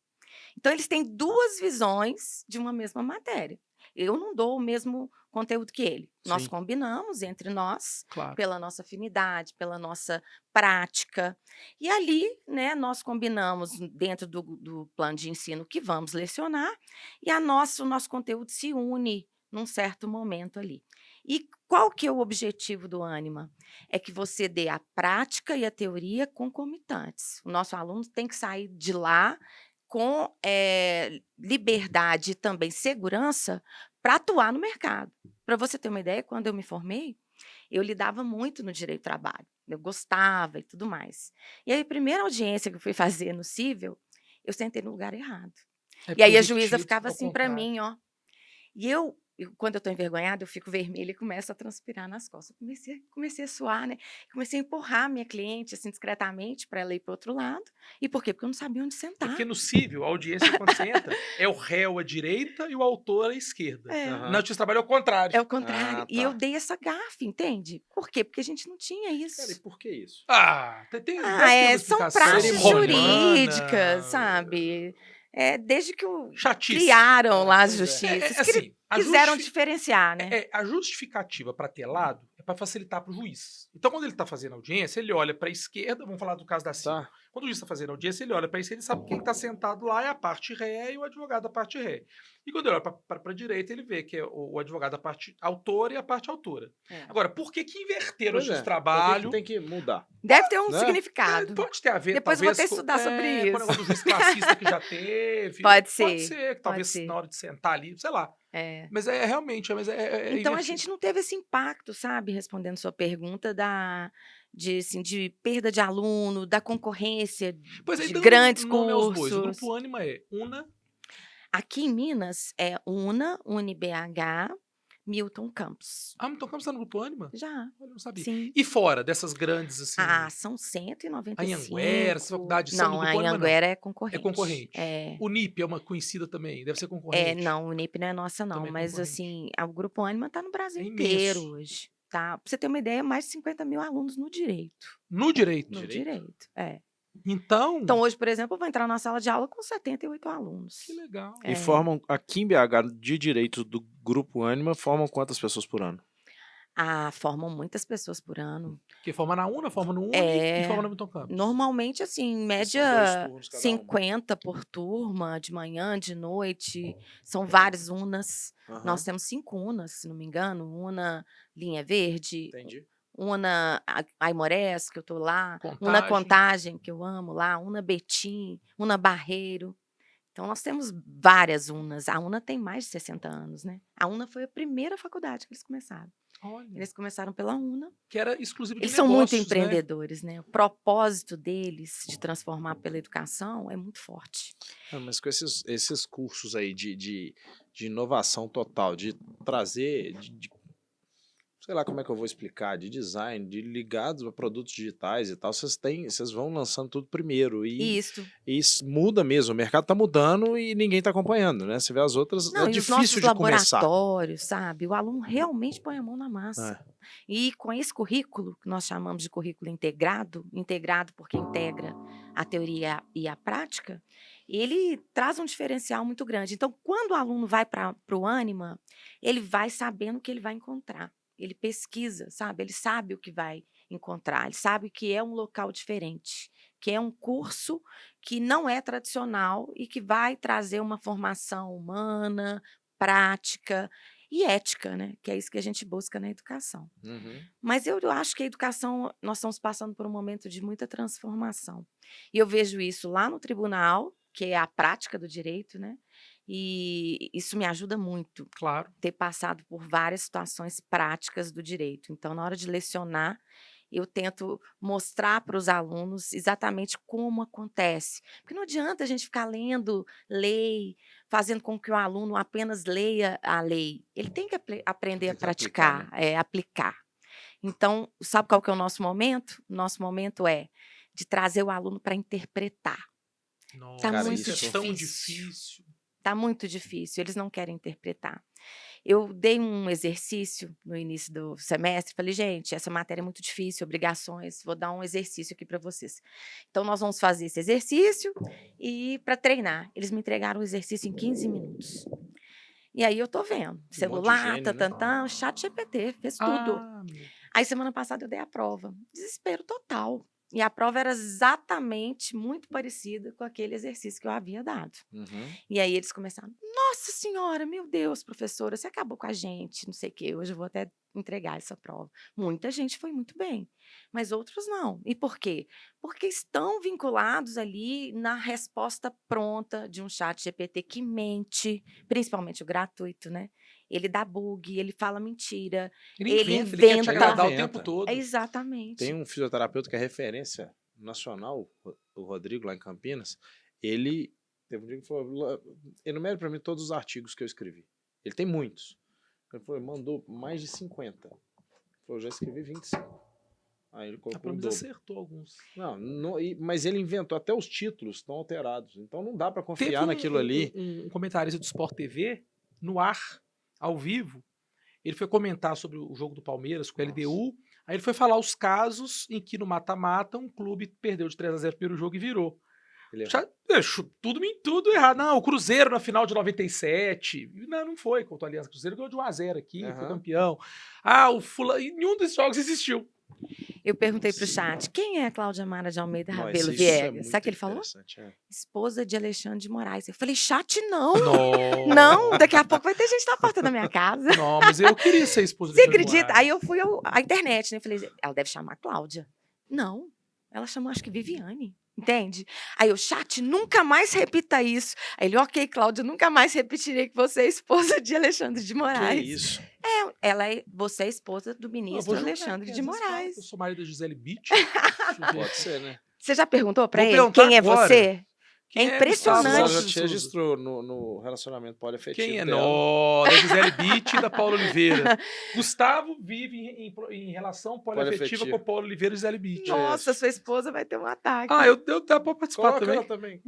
Então, eles têm 2 visões de uma mesma matéria. Eu não dou o mesmo conteúdo que ele. Nós Sim. combinamos entre nós, Claro. pela nossa afinidade, pela nossa prática. E ali, né, nós combinamos dentro do plano de ensino que vamos lecionar, e o nosso conteúdo se une num certo momento ali. E qual que é o objetivo do Ânima? É que você dê a prática e a teoria concomitantes. O nosso aluno tem que sair de lá com liberdade e também segurança para atuar no mercado. Para você ter uma ideia, quando eu me formei, eu lidava muito no direito do trabalho. Eu gostava e tudo mais. E aí, a primeira audiência que eu fui fazer no Cível, eu sentei no lugar errado. E aí a juíza ficava assim para mim, ó. E quando eu estou envergonhada, eu fico vermelha e começo a transpirar nas costas. Eu comecei a suar, né? Comecei a empurrar a minha cliente, assim, discretamente, para ela ir para o outro lado. E por quê? Porque eu não sabia onde sentar. Porque no cível, a audiência, quando você entra, é o réu à direita e o autor à esquerda. É. Aham. Na justiça do trabalho é o contrário. É o contrário. Ah, E eu tá. dei essa gafe, entende? Por quê? Porque a gente não tinha isso. Cara, e por que isso? Deve ter uma São explicação praxes romana. jurídicas, sabe? Desde que Chatice. criaram lá as Pois é. justiças, Assim, quiseram diferenciar, né? a justificativa para ter lado é para facilitar para o juiz. Então, quando ele está fazendo audiência, ele olha para a esquerda, vamos falar do caso da Silvia. Tá. Quando o juiz está fazendo audiência, ele olha para a esquerda e sabe que quem está sentado lá é a parte ré e o advogado da parte ré. E quando ele olha para a direita, ele vê que é o advogado da parte autora e a parte autora. É. Agora, por que inverteram Pois o juiz é. de trabalho? Por que tem que mudar? Deve ter um Né? significado. Pode ter a ver, Depois eu vou talvez, até estudar sobre com o isso. negócio do juiz classista que já teve. Pode Pode ser, ser, que talvez ser. na hora de sentar ali, sei lá. É. Mas realmente, Então a invertido. gente não teve esse impacto, sabe? Respondendo sua pergunta de perda de aluno, da concorrência Pois aí, de dando grandes nome aos bois, o cursos. Grupo Ânima é UNA, Aqui em Minas é UniBH, Milton Campos. Milton Campos está no Grupo Ânima? Já, Olha, eu não sabia. sim. E fora dessas grandes, assim, São 195. Anhanguera, essas faculdades são do Não, a Grupo Ânima, não? Anhanguera é concorrente. É concorrente. É. O NIP é uma conhecida também, deve ser concorrente. Não, o NIP não é nossa, não. Também é Mas, concorrente. assim, o Grupo Ânima está no Brasil É inteiro imenso. hoje. Tá? Pra você ter uma ideia, mais de 50 mil alunos no direito. No direito. No direito, Então, Então, hoje, por exemplo, eu vou entrar na sala de aula com 78 alunos. que legal. E formam, aqui em BH, de direitos do Grupo Ânima, formam quantas pessoas por ano? Formam muitas pessoas por ano. Porque forma na UNA, forma no UNI e forma no Milton Campos. Normalmente, assim, em São 2 média, turnos cada uma. 50 por turma, de manhã, de noite. São várias UNAs. Aham. Nós temos 5 UNAs, se não me engano. UNA Linha Verde, Entendi. Una Aimorés, que eu estou lá, Contagem. Una Contagem, que eu amo lá, Una Betim, Una Barreiro. Então, nós temos várias Unas. A Una tem mais de 60 anos, né? A Una foi a primeira faculdade que eles começaram. Olha, Eles começaram pela Una. que era exclusivo de Eles são muito negócios, né? empreendedores, né? O propósito deles de transformar pela educação é muito forte. Mas com esses cursos aí de inovação total, de trazer, sei lá como é que eu vou explicar, de design, de ligados a produtos digitais e tal, vocês vão lançando tudo primeiro. E Isso. isso muda mesmo, o mercado tá mudando e ninguém tá acompanhando, né? Você vê as outras, Não, é e os nossos difícil de começar. laboratórios, sabe? O aluno realmente põe a mão na massa. É. E com esse currículo, que nós chamamos de currículo integrado porque integra a teoria e a prática, ele traz um diferencial muito grande. Então, quando o aluno vai para o Ânima, ele vai sabendo o que ele vai encontrar. Ele pesquisa, sabe? Ele sabe o que vai encontrar, ele sabe que é um local diferente, que é um curso que não é tradicional e que vai trazer uma formação humana, prática e ética, né? Que é isso que a gente busca na educação. Uhum. Mas eu acho que a educação, nós estamos passando por um momento de muita transformação. E eu vejo isso lá no tribunal, que é a prática do direito, né? E isso me ajuda muito, Claro. ter passado por várias situações práticas do direito. Então, na hora de lecionar, eu tento mostrar para os alunos exatamente como acontece. Porque não adianta a gente ficar lendo lei, fazendo com que o aluno apenas leia a lei. Ele tem que aprender Tem a que aplicar, praticar, aplicar. Então, sabe qual que é o nosso momento? O nosso momento é de trazer o aluno para interpretar. Nossa, Tá Cara, muito isso é tão difícil. difícil. Está muito difícil, eles não querem interpretar. Eu dei um exercício no início do semestre, falei, gente, essa matéria é muito difícil, obrigações, vou dar um exercício aqui para vocês. Então, nós vamos fazer esse exercício e para treinar. Eles me entregaram o exercício em 15 minutos. E aí eu tô vendo, celular, gênio, né? chat GPT, fez tudo. Ah, meu. Aí semana passada eu dei a prova, desespero total. E a prova era exatamente muito parecida com aquele exercício que eu havia dado. Uhum. E aí eles começaram, nossa senhora, meu Deus, professora, você acabou com a gente, não sei o quê, hoje eu vou até entregar essa prova. Muita gente foi muito bem, mas outros não. E por quê? Porque estão vinculados ali na resposta pronta de um chat GPT que mente, principalmente o gratuito, né? Ele dá bug, ele fala mentira, Ele ele inventa, ele quer te inventa. agradar o Inventa. tempo todo. Exatamente. Tem um fisioterapeuta que é referência nacional, o Rodrigo, lá em Campinas. Ele teve um dia que falou, enumere para mim todos os artigos que eu escrevi. Ele tem muitos. Ele falou, mandou mais de 50. Ele falou, já escrevi 25. Aí ele A colocou o Promis dobro. acertou alguns. Mas ele inventou, até os títulos estão alterados. Então não dá para Teve confiar naquilo ali. um comentarista do Sport TV, no ar, ao vivo, ele foi comentar sobre o jogo do Palmeiras com o LDU, aí ele foi falar os casos em que no mata-mata um clube perdeu de 3-0 o primeiro jogo e virou. Ele Já, tudo errado. Não, o Cruzeiro na final de 97. Não foi contra o Aliança. O Cruzeiro ganhou de 1-0 aqui, foi campeão. O fulano. E nenhum desses jogos existiu. Eu perguntei pro chat, quem é a Cláudia Mara de Almeida Nossa, Rabelo isso Viegas? é Sabe o que ele muito falou? interessante, é. Esposa de Alexandre de Moraes. Eu falei, chat não. Não. Não, daqui a pouco vai ter gente na porta da minha casa. Não, mas eu queria ser esposa Você de Alexandre de acredita? Moraes. Aí eu fui à internet, né? Eu falei, ela deve chamar Cláudia. Não, ela chamou acho que Viviane. Entende? Aí eu, chat, nunca mais repita isso. Aí ele, ok, Cláudia, nunca mais repetirei que você é esposa de Alexandre de Que Moraes. isso? Você é esposa do Eu ministro vou julgar, Alexandre porque de às vezes fala Moraes. que eu sou marido da Gisele Bündchen. Pode ser, né? Você já perguntou pra Vou ele perguntar quem é agora. você? Quem É Gustavo impressionante. Ela Lopes já de te Souza? registrou no relacionamento poliafetivo Quem é? dela. Nó, da Gisele Bündchen e da Paula Oliveira. Gustavo vive em relação poliafetiva com Paula Oliveira e Gisele Bündchen. Nossa, sua esposa vai ter um ataque. Eu dá pra participar Coloca também. ela também.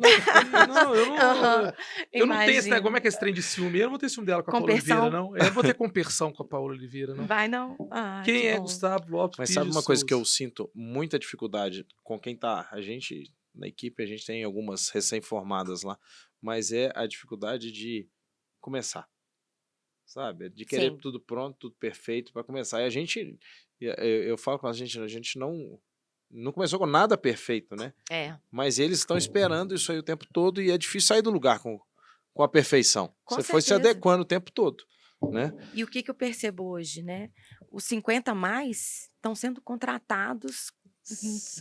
Não, eu não. Aham, Eu não tenho esse imagino. negócio. Como é que é esse trem de ciúme? Eu não vou ter ciúme dela com a Paula Compersão? Oliveira, não. Eu não vou ter compersão com a Paula Oliveira, não. Vai não? Ah, Quem que é bom. Gustavo Lopes? Mas Pires sabe de uma coisa que eu Souza? sinto muita dificuldade com quem tá... A gente, na equipe, a gente tem algumas recém-formadas lá, mas é a dificuldade de começar, sabe? De querer Sim. tudo pronto, tudo perfeito para começar. E a gente... Eu falo com a gente não começou com nada perfeito, né? É, Mas eles estão esperando isso aí o tempo todo e é difícil sair do lugar com a perfeição. Com Você foi se certeza. adequando o tempo todo. né? E o que eu percebo hoje, né? Os 50 mais estão sendo contratados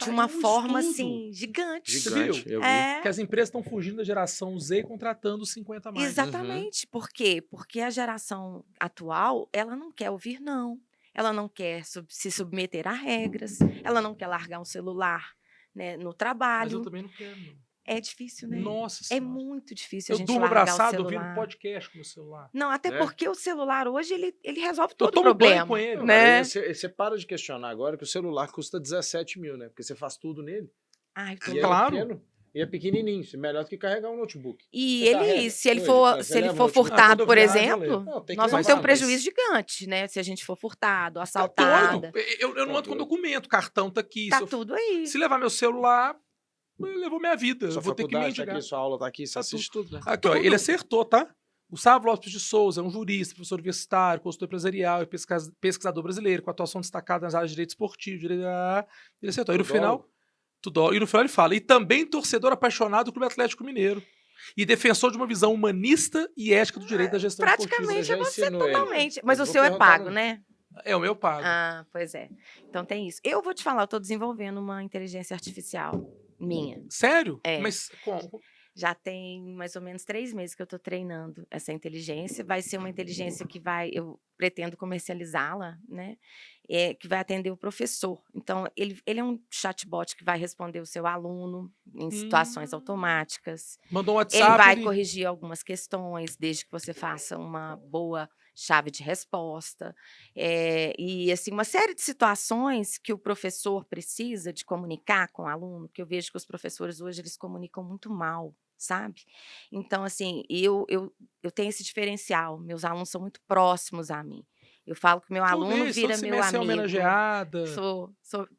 de uma Saiu um forma estudo. assim gigante. Você Gigante, viu? eu vi. É, Que as empresas estão fugindo da geração Z e contratando os 50 mais. exatamente. Por quê? Porque a geração atual, ela não quer ouvir não. Ela não quer se submeter a regras. Ela não quer largar um celular, né, no Mas eu trabalho. também não quero, não. É difícil, né? Nossa É senhora. muito difícil a Eu gente durmo largar o abraçado ouvindo celular. podcast com o celular. Não, até Né? porque o celular hoje ele resolve Eu todo o tomo banho problema, com ele. Não, né? cara, você para de questionar agora que o celular custa 17 mil, né? Porque você faz tudo nele. Ai, tô E é Claro. pequeno, e é pequenininho. Melhor do que carregar um notebook. E Você ele, carrega se ele hoje, for, você se ele leva for o notebook? quando furtado, eu por viajo, eu exemplo, levo. Não, tem que nós vamos levar, ter um mas- prejuízo gigante, né? Se a gente for furtado, Tá assaltada. doido? Eu não Tá ando com doido. documento, cartão tá aqui. Tá se, eu- tudo aí. se levar meu celular, levou minha vida. Sua Eu vou ter que faculdade tá mendigar. aqui, sua aula tá aqui, você Tá assiste tudo, né? Aqui, ó, Tudo. ele acertou, tá? Gustavo Lopes de Souza é um jurista, professor universitário, consultor empresarial e pesquisador brasileiro, com atuação destacada nas áreas de direito esportivo, direito... Ele acertou. E no final ele fala, e também torcedor apaixonado do Clube Atlético Mineiro. E defensor de uma visão humanista e ética do direito da gestão Praticamente esportiva. Você já é você ensinou ele. totalmente. Mas Eu o vou seu é perguntar pago, no- né? É o meu pago. Ah, pois é. Então tem isso. Eu vou te falar, eu tô desenvolvendo uma inteligência artificial minha. Sério? É. Mas como? Já tem mais ou menos 3 meses que eu estou treinando essa inteligência. Vai ser uma inteligência que eu pretendo comercializá-la, né? Que vai atender o professor. Então, ele é um chatbot que vai responder o seu aluno em situações automáticas. Mandou um WhatsApp. Ele vai corrigir algumas questões, desde que você faça uma boa chave de resposta. E assim, uma série de situações que o professor precisa de comunicar com o aluno, que eu vejo que os professores hoje eles comunicam muito mal, sabe? Então, assim, eu tenho esse diferencial, meus alunos são muito próximos a mim. Eu falo que o meu aluno vira meu Você é amigo. homenageada.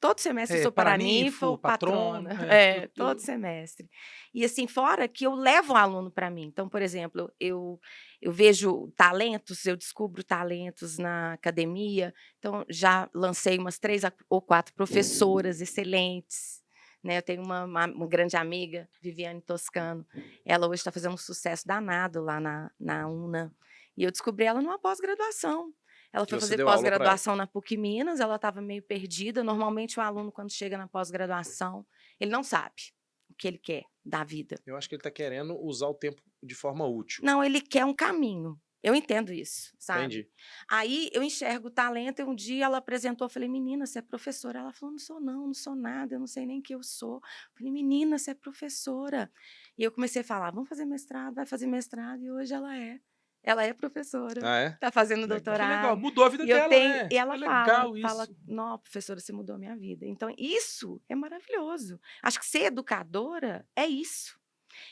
Todo semestre eu sou paraninfo, ou patrona. patrono, Todo semestre. E assim, fora que eu levo o aluno para mim. Então, por exemplo, eu vejo talentos, eu descubro talentos na academia. Então, já lancei umas 3 ou 4 professoras excelentes. Né? Eu tenho uma grande amiga, Viviane Toscano. Ela hoje está fazendo um sucesso danado lá na UNA. E eu descobri ela numa pós-graduação. Ela foi Você fazer deu aula pra pós-graduação na PUC Minas, ela estava meio perdida. Normalmente, o aluno, quando chega na pós-graduação, ele não sabe o que ele quer da vida. Eu acho que ele tá querendo usar o tempo de forma útil. Não, ele quer um caminho. Eu entendo isso, sabe? Entendi. Aí eu enxergo o talento e um dia ela apresentou, eu falei, menina, você é professora? Ela falou, não sou nada, eu não sei nem o que eu sou. Eu falei, menina, você é professora. E eu comecei a falar, vamos fazer mestrado, vai fazer mestrado, e hoje ela é. Ela é professora, Ah, é? está fazendo Legal. Que doutorado. legal, mudou a vida E eu dela, tenho, né? e ela É legal fala, isso. não, professora, você mudou a minha vida. Então, isso é maravilhoso. Acho que ser educadora é isso.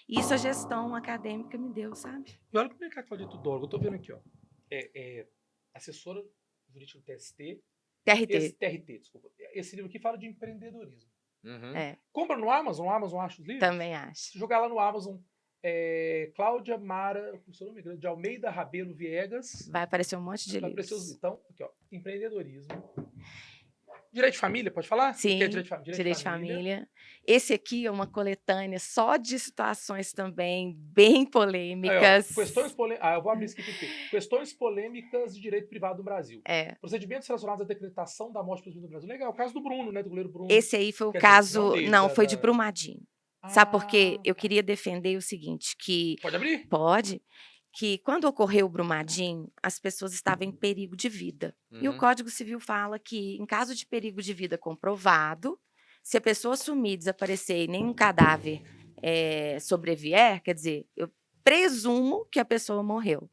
Isso a gestão acadêmica me deu, sabe? E olha como é que a Claudia Tudor, eu tô vendo aqui, ó. Assessora jurídica do TST. TRT, desculpa. Esse livro aqui fala de empreendedorismo. Uhum. Compra no Amazon acha os livros. Também acho. Se jogar lá no Amazon, Cláudia Mara, se eu não me engano, de Almeida Rabelo Viegas. Vai aparecer um monte de Vai aparecer os livros. livros. Então, aqui, ó, empreendedorismo. Direito de família, pode falar? Sim, O que é direito de família. Esse aqui é uma coletânea só de situações também bem polêmicas. Eu vou abrir esse aqui. Questões polêmicas de direito privado no Brasil. Procedimentos relacionados à decretação da morte presumido no Brasil. Legal, o caso do Bruno, né? Do goleiro Bruno. Esse aí foi o Quer dizer, caso... não dele, Não, da- foi de da- Brumadinho. Sabe por quê? Eu tá. queria defender o seguinte, que... Pode abrir? Pode. Que quando ocorreu o Brumadinho, as pessoas estavam em perigo de vida. E o Uhum. Código Civil fala que, em caso de perigo de vida comprovado, se a pessoa sumir, desaparecer e nenhum cadáver sobrevier, quer dizer, eu presumo que a pessoa morreu.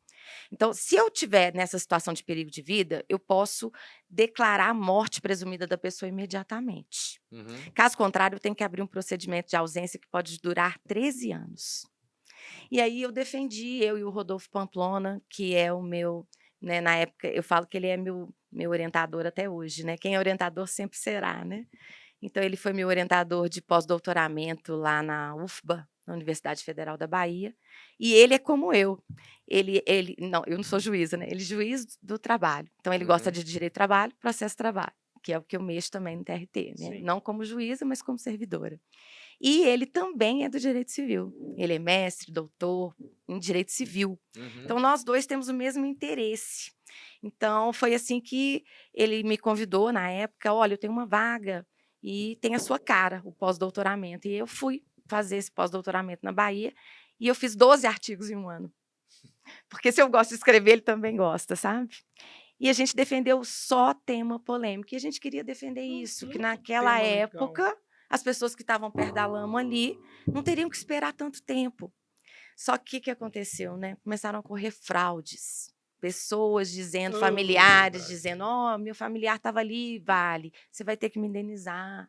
Então, se eu tiver nessa situação de perigo de vida, eu posso declarar a morte presumida da pessoa imediatamente. Uhum. Caso contrário, eu tenho que abrir um procedimento de ausência que pode durar 13 anos. E aí eu defendi, eu e o Rodolfo Pamplona, que é o meu, né, na época, eu falo que ele é meu orientador até hoje, né? Quem é orientador sempre será, né? Então, ele foi meu orientador de pós-doutoramento lá na UFBA, na Universidade Federal da Bahia, e ele é como eu. Não, eu não sou juíza, né? Ele é juiz do trabalho. Então, ele gosta de direito do trabalho, processo do trabalho, que é o que eu mexo também no TRT, né? Sim. Não como juíza, mas como servidora. E ele também é do direito civil. Ele é mestre, doutor em direito civil. Uhum. Então, nós dois temos o mesmo interesse. Então, foi assim que ele me convidou na época, olha, eu tenho uma vaga e tem a sua cara, o pós-doutoramento. E eu fui fazer esse pós-doutoramento na Bahia e eu fiz 12 artigos em um ano. Porque se eu gosto de escrever, ele também gosta, sabe? E a gente defendeu só tema polêmico. E a gente queria defender isso, que naquela época, as pessoas que estavam perto da lama ali não teriam que esperar tanto tempo. Só que o que aconteceu, né? Começaram a ocorrer fraudes. Pessoas dizendo, familiares dizendo, meu familiar estava ali, vale, você vai ter que me indenizar.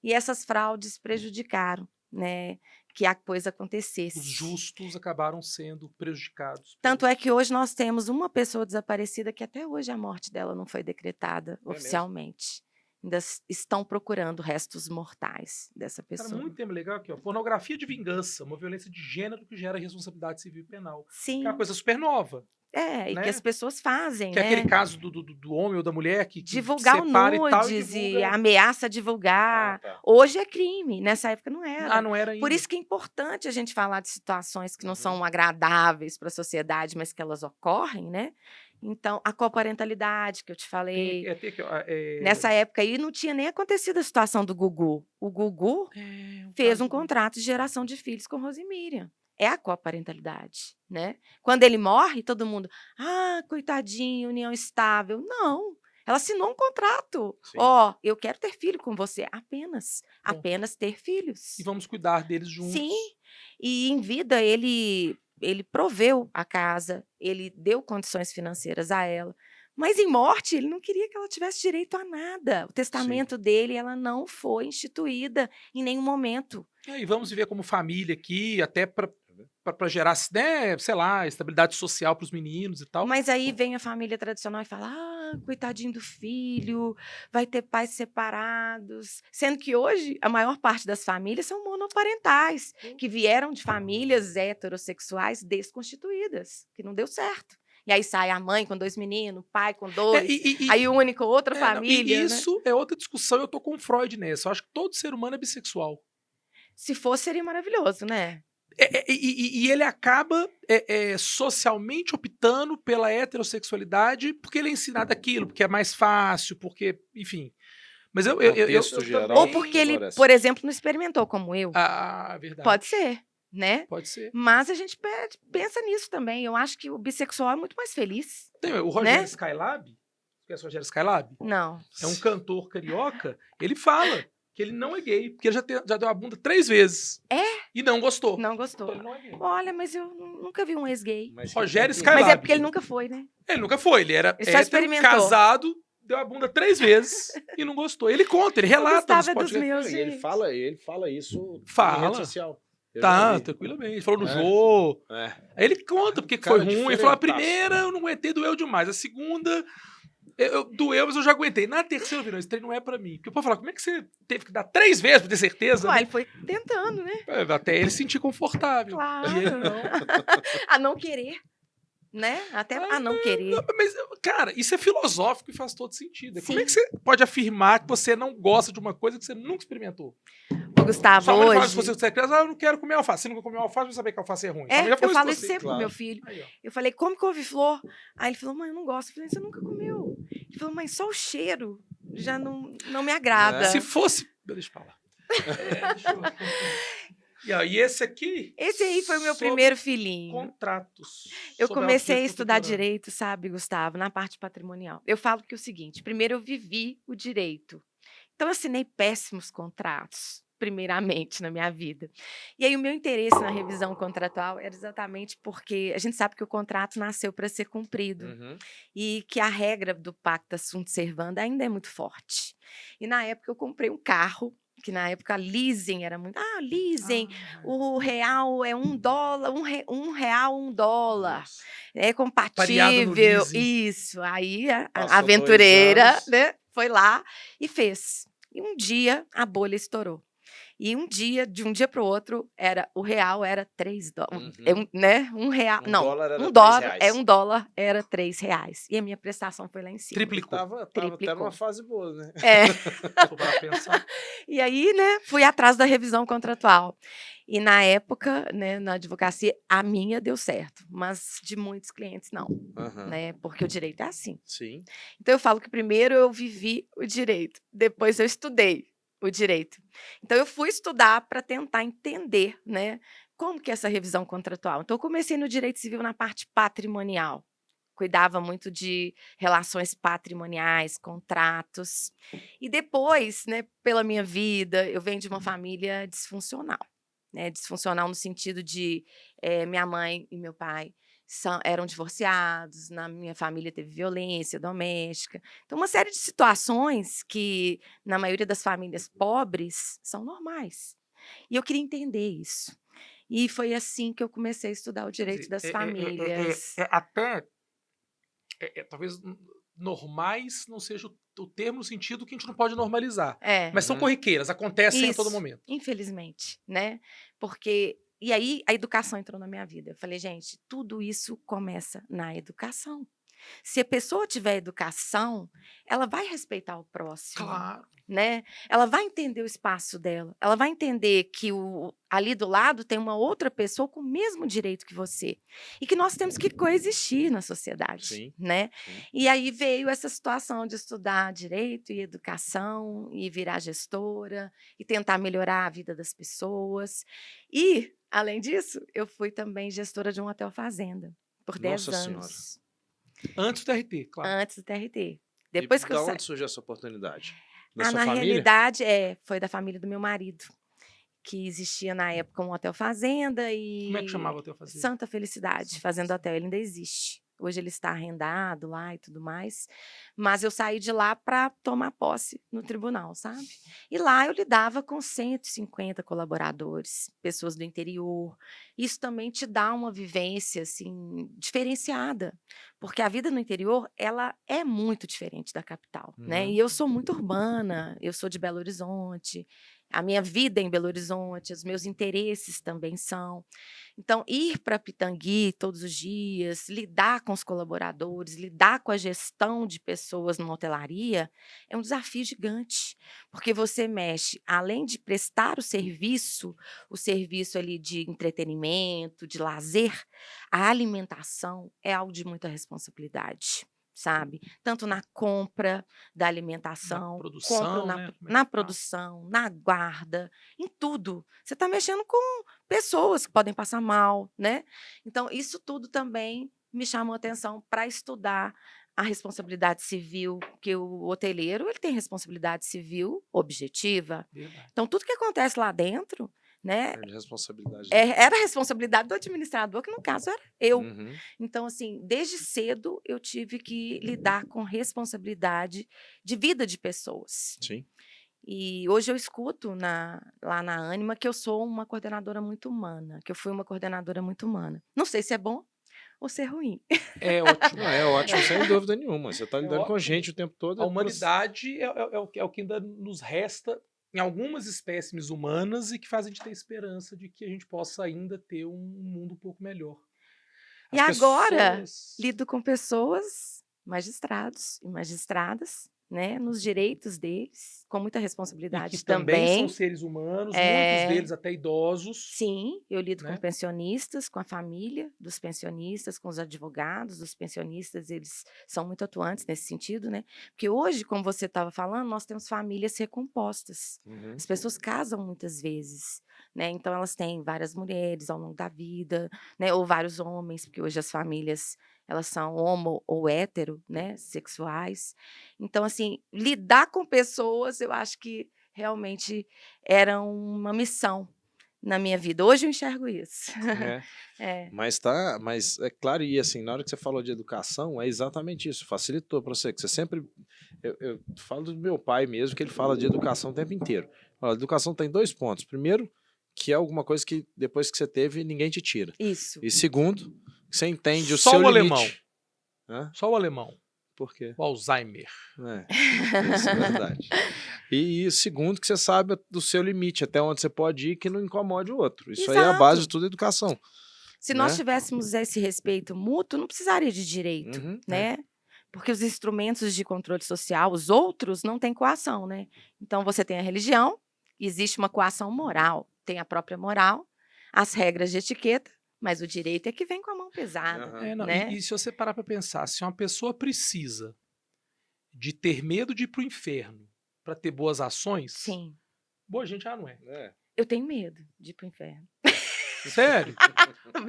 E essas fraudes prejudicaram, né, que a coisa acontecesse. Os justos acabaram sendo prejudicados. Tanto é que hoje nós temos uma pessoa desaparecida que até hoje a morte dela não foi decretada oficialmente. Ainda estão procurando restos mortais dessa pessoa. Cara, muito tema legal aqui, ó. Pornografia de vingança, uma violência de gênero que gera responsabilidade civil e penal. Sim. Que é uma coisa super nova. E que as pessoas fazem, que é aquele caso do homem ou da mulher que divulgar o nudes e ameaça divulgar. Hoje é crime, nessa época não era. Não era ainda. Por isso que é importante a gente falar de situações que não são agradáveis para a sociedade, mas que elas ocorrem, né? Então, a coparentalidade, que eu te falei. Nessa época aí não tinha nem acontecido a situação do Gugu. O Gugu fez um contrato de geração de filhos com Rosemiriam. É a coparentalidade, né? Quando ele morre, todo mundo, coitadinho, união estável. Não, ela assinou um contrato. Eu quero ter filho com você, apenas ter filhos. E vamos cuidar deles juntos. Sim, e em vida ele proveu a casa, ele deu condições financeiras a ela, mas em morte ele não queria que ela tivesse direito a nada. O testamento dele, ela não foi instituída em nenhum momento. E vamos viver como família aqui, até para gerar, né, sei lá, estabilidade social para os meninos e tal. Mas aí vem a família tradicional e fala, coitadinho do filho, vai ter pais separados. Sendo que hoje a maior parte das famílias são monoparentais, que vieram de famílias heterossexuais desconstituídas, que não deu certo. E aí sai a mãe com 2 meninos, o pai com 2, aí une com outra família. E isso, né? É outra discussão, eu tô com Freud nessa. Eu acho que todo ser humano é bissexual. Se fosse, seria maravilhoso, né? E ele acaba socialmente optando pela heterossexualidade porque ele é ensinado aquilo, porque é mais fácil, porque, enfim. Mas ou porque ele, por exemplo, não experimentou como eu. Verdade. Pode ser, né? Pode ser. Mas a gente pensa nisso também. Eu acho que o bissexual é muito mais feliz. Tem o Rogério Skylab. Você conhece o Rogério Skylab? Não. É um cantor carioca. Ele fala que ele não é gay, porque ele já deu a bunda 3 vezes. E não gostou. Não gostou. Então ele não é gay. Olha, mas eu nunca vi um ex-gay. Rogério Skylab. Mas é porque ele nunca foi, né? Ele nunca foi. Ele era casado, deu a bunda 3 vezes e não gostou. Ele conta, ele relata nos podcasts. E ele fala isso na rede social. Tranquilamente. Ele falou no Jô. Aí ele conta porque foi ruim. Ele falou, a primeira eu não aguentei, doeu demais. A segunda... doeu, mas eu já aguentei. Na terceira eu vi, esse trem não é pra mim. Porque eu posso falar, como é que você teve que dar 3 vezes pra ter certeza? Ele foi tentando, né? Até ele se sentir confortável. Claro. E ele não. A não querer, né? Até a não querer. Mas, cara, isso é filosófico e faz todo sentido. Como é que você pode afirmar que você não gosta de uma coisa que você nunca experimentou? Ô, Gustavo, hoje... Se você é criança, eu não quero comer alface. Você nunca comeu alface, vai saber que alface é ruim. Eu falo isso sempre pro meu filho. Eu falei, come couve-flor. Aí ele falou, mãe, eu não gosto. Eu falei, você nunca comeu. Ele falou, mãe, só o cheiro já não me agrada. Se fosse... Deixa eu falar. E esse aqui... Esse aí foi o meu primeiro filhinho. Contratos. Eu comecei a estudar direito, sabe, Gustavo, na parte patrimonial. Eu falo que é o seguinte, primeiro eu vivi o direito. Então eu assinei péssimos contratos, primeiramente, na minha vida. E aí o meu interesse na revisão contratual era exatamente porque a gente sabe que o contrato nasceu para ser cumprido. E que a regra do pacta sunt servanda ainda é muito forte. E na época eu comprei um carro, que na época leasing era muito... leasing, o real é $1, um real, $1. Nossa. É compatível. Isso. Aí a aventureira, né, foi lá e fez. E um dia a bolha estourou. E de um dia para o outro, o real era $3. Uhum. Né? R$1. Não, dólar era $1 $3. era R$3. E a minha prestação foi lá em cima. Triplicou. Tava até Triplicou. numa fase boa, né? É. Tô pra pensar. E aí, né, fui atrás da revisão contratual. E na época, né, na advocacia, a minha deu certo, mas de muitos clientes não, Aham. né? Porque o direito é assim. Sim. Então eu falo que primeiro eu vivi o direito, depois eu estudei o direito. Então eu fui estudar para tentar entender, né, como que é essa revisão contratual. Então eu comecei no direito civil na parte patrimonial. Cuidava muito de relações patrimoniais, contratos. E depois, né, pela minha vida, eu venho de uma família disfuncional. Né, disfuncional no sentido de minha mãe e meu pai eram divorciados, na minha família teve violência doméstica. Então, uma série de situações que, na maioria das famílias pobres, são normais. E eu queria entender isso. E foi assim que eu comecei a estudar o direito das famílias. Até, talvez normais não seja o termo no sentido que a gente não pode normalizar. Mas são corriqueiras, acontecem a todo momento. Infelizmente, né? Porque... E aí a educação entrou na minha vida. Eu falei, gente, tudo isso começa na educação. Se a pessoa tiver educação, ela vai respeitar o próximo. Claro. Né? Ela vai entender o espaço dela. Ela vai entender que ali do lado tem uma outra pessoa com o mesmo direito que você. E que nós temos que coexistir na sociedade. Sim. Né? Sim. E aí veio essa situação de estudar direito e educação, e virar gestora, e tentar melhorar a vida das pessoas. E, além disso, eu fui também gestora de um hotel fazenda por 10 Nossa anos. Antes do TRT, claro. Antes do TRT. Depois E que eu onde surgiu essa oportunidade? Da na sua família? realidade, foi da família do meu marido, que existia na época um hotel fazenda e... Como é que chamava o hotel fazenda? Santa Felicidade, Fazenda Hotel, ele ainda existe. Hoje ele está arrendado lá e tudo mais. Mas eu saí de lá para tomar posse no tribunal, sabe? E lá eu lidava com 150 colaboradores, pessoas do interior. Isso também te dá uma vivência, assim, diferenciada. Porque a vida no interior, ela é muito diferente da capital, né? E eu sou muito urbana, eu sou de Belo Horizonte. A minha vida é em Belo Horizonte, os meus interesses também são. Então, ir para Pitangui todos os dias, lidar com os colaboradores, lidar com a gestão de pessoas numa hotelaria, é um desafio gigante, porque você mexe, além de prestar o serviço ali de entretenimento, de lazer, a alimentação é algo de muita responsabilidade. Sabe? Tanto na compra da alimentação, produção, né? na produção, na guarda, em tudo. Você está mexendo com pessoas que podem passar mal, né? Então, isso tudo também me chamou a atenção para estudar a responsabilidade civil, que o hoteleiro ele tem responsabilidade civil objetiva. Verdade. Então, tudo que acontece lá dentro, né, É de responsabilidade. era a responsabilidade do administrador, que no caso era eu. Uhum. Então, assim, desde cedo eu tive que lidar com responsabilidade de vida de pessoas. Sim. E hoje eu escuto lá na Ânima que eu sou uma coordenadora muito humana, que eu fui uma coordenadora muito humana. Não sei se é bom ou se é ruim. É ótimo. Não, é ótimo, sem dúvida nenhuma. Você está lidando com gente o tempo todo. A humanidade é o que ainda nos resta em algumas espécimes humanas e que faz a gente ter esperança de que a gente possa ainda ter um mundo um pouco melhor. E agora, lido com pessoas, magistrados e magistradas, né, nos direitos deles, com muita responsabilidade e que também são também. seres humanos, muitos deles até idosos. Sim, eu lido né? com pensionistas, com a família dos pensionistas, com os advogados dos pensionistas, eles são muito atuantes nesse sentido, né? Porque hoje, como você estava falando, nós temos famílias recompostas. Uhum. As pessoas casam muitas vezes, né? Então elas têm várias mulheres ao longo da vida, né? Ou vários homens, porque hoje as famílias elas são homo ou hétero, né? Sexuais. Então, assim, lidar com pessoas, eu acho que realmente era uma missão na minha vida. Hoje eu enxergo isso. Mas é claro, e assim, na hora que você falou de educação, é exatamente isso, facilitou para você, que você sempre, eu falo do meu pai mesmo, que ele fala de educação o tempo inteiro. A educação tem 2 pontos. Primeiro, que é alguma coisa que depois que você teve, ninguém te tira. Isso. E segundo, que você entende Só o seu o limite. alemão. Hã? Só o alemão. Por quê? O Alzheimer. Isso é verdade. E segundo, que você sabe do seu limite, até onde você pode ir, que não incomode o outro. Isso aí é a Exato. base de toda a educação. Se né? nós tivéssemos esse respeito mútuo, não precisaria de direito, né? Porque os instrumentos de controle social, os outros, não têm coação, né? Então, você tem a religião, existe uma coação moral, tem a própria moral, as regras de etiqueta, mas o direito é que vem com a mão pesada, né? E se você parar para pensar, se uma pessoa precisa de ter medo de ir pro inferno para ter boas ações, Sim. boa gente já não é. Eu tenho medo de ir pro inferno. Sério?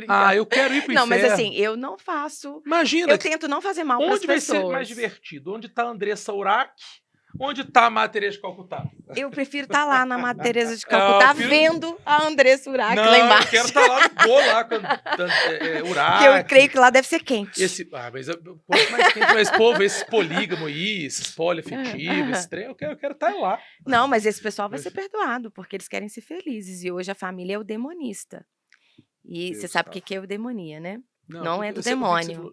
Ah, eu quero ir pro não, inferno. Mas assim, eu não faço. Imagina. Eu tento não fazer mal para as pessoas. Onde vai ser mais divertido? Onde tá a Andressa Urach? Onde tá a Madre Teresa de Calcutá? Eu prefiro estar lá na Madre Teresa de Calcutá vendo a Andressa Urach lá embaixo. Eu quero estar lá, vou lá com Urach. Porque eu creio que lá deve ser quente. Mas quanto mais quente, mais povo, esse polígamo aí, esses poliafetivos, esse trem, eu quero estar lá. Não, mas esse pessoal vai ser perdoado, porque eles querem ser felizes. E hoje a família é o demonista. E você sabe o que é eudemonia, né? Não é do demônio.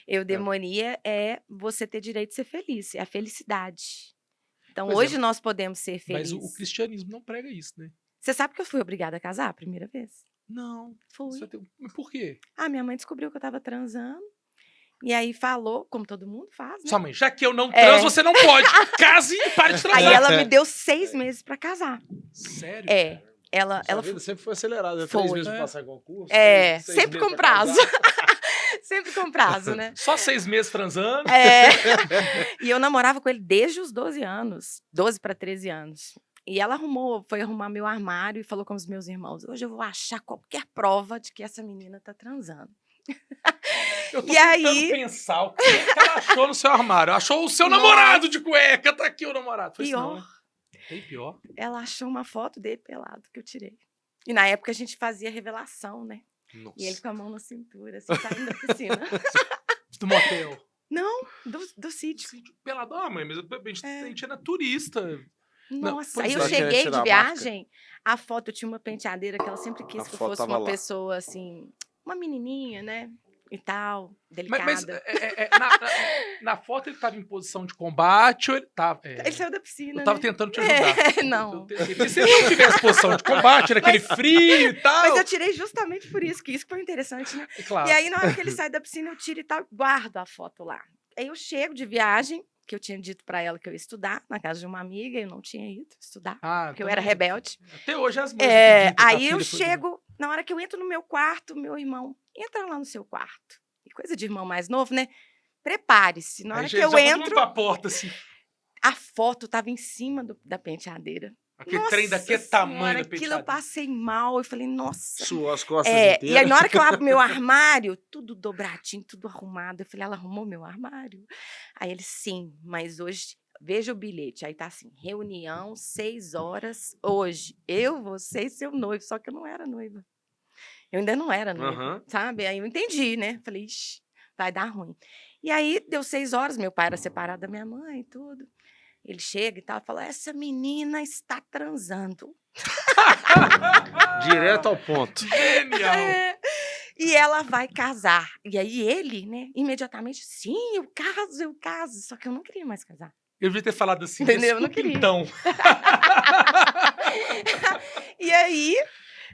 Eudemonia é você ter direito de ser feliz, é a felicidade. Então, hoje nós podemos ser felizes. Mas o cristianismo não prega isso, né? Você sabe que eu fui obrigada a casar a primeira vez? Não. Fui. Por quê? Minha mãe descobriu que eu estava transando. E aí falou, como todo mundo faz, né? Sua mãe, já que eu não transo, você não pode. Case e pare de transar. Aí ela me deu 6 meses para casar. Sério? Ela vida sempre foi acelerada. 3 meses para passar em concurso. Sempre com prazo. Sempre com prazo, né? Só 6 meses transando. E eu namorava com ele desde os 12 anos. 12 para 13 anos. E ela foi arrumar meu armário e falou com os meus irmãos: hoje eu vou achar qualquer prova de que essa menina tá transando. Eu tô tentando pensar o que ela achou no seu armário. Achou o seu namorado de cueca. Tá aqui o namorado. Foi pior. Isso, tem pior? Ela achou uma foto dele pelado que eu tirei. E na época a gente fazia revelação, né? Nossa. E ele com a mão na cintura, assim, saindo da piscina. Do motel? Não, do sítio. Pelado? Mãe, mas a gente era turista. Nossa, aí eu cheguei de viagem, a foto, eu tinha uma penteadeira que ela sempre quis que eu fosse uma pessoa, assim, uma menininha, né? E tal, delicada. Mas na foto ele estava em posição de combate ou ele estava... Ele saiu da piscina, eu estava tentando te ajudar. Não. Se ele não tivesse posição de combate, naquele frio e tal... Mas eu tirei justamente por isso, que isso foi interessante, né? Claro. E aí, na hora que ele sai da piscina, eu tiro e tal, guardo a foto lá. Aí eu chego de viagem, que eu tinha dito para ela que eu ia estudar, na casa de uma amiga, eu não tinha ido estudar, porque eu era rebelde. Até hoje as mães... Aí eu chego, na hora que eu entro no meu quarto, meu irmão, entra lá no seu quarto. E coisa de irmão mais novo, né? Prepare-se. Na hora que eu entro, pra porta, assim. a foto estava em cima da penteadeira. Aquele trem daquele tamanho da penteadeira. Aquilo eu passei mal, eu falei, nossa. Suou as costas inteiras. E aí, na hora que eu abro meu armário, tudo dobradinho, tudo arrumado. Eu falei, ela arrumou meu armário? Aí ele, sim, mas hoje, veja o bilhete. Aí tá assim, reunião, 6 horas, hoje. Eu, você e seu noivo. Só que eu não era noiva. Eu ainda não era noiva, sabe? Aí eu entendi, né? Falei, ixi, vai dar ruim. E aí, deu 6 horas, meu pai era separado da minha mãe e tudo. Ele chega e tal, fala, essa menina está transando. Direto ao ponto. Genial. E ela vai casar. E aí ele, né, imediatamente, sim, eu caso. Só que eu não queria mais casar. Eu devia ter falado assim, entendeu? Eu não queria. Então. E aí,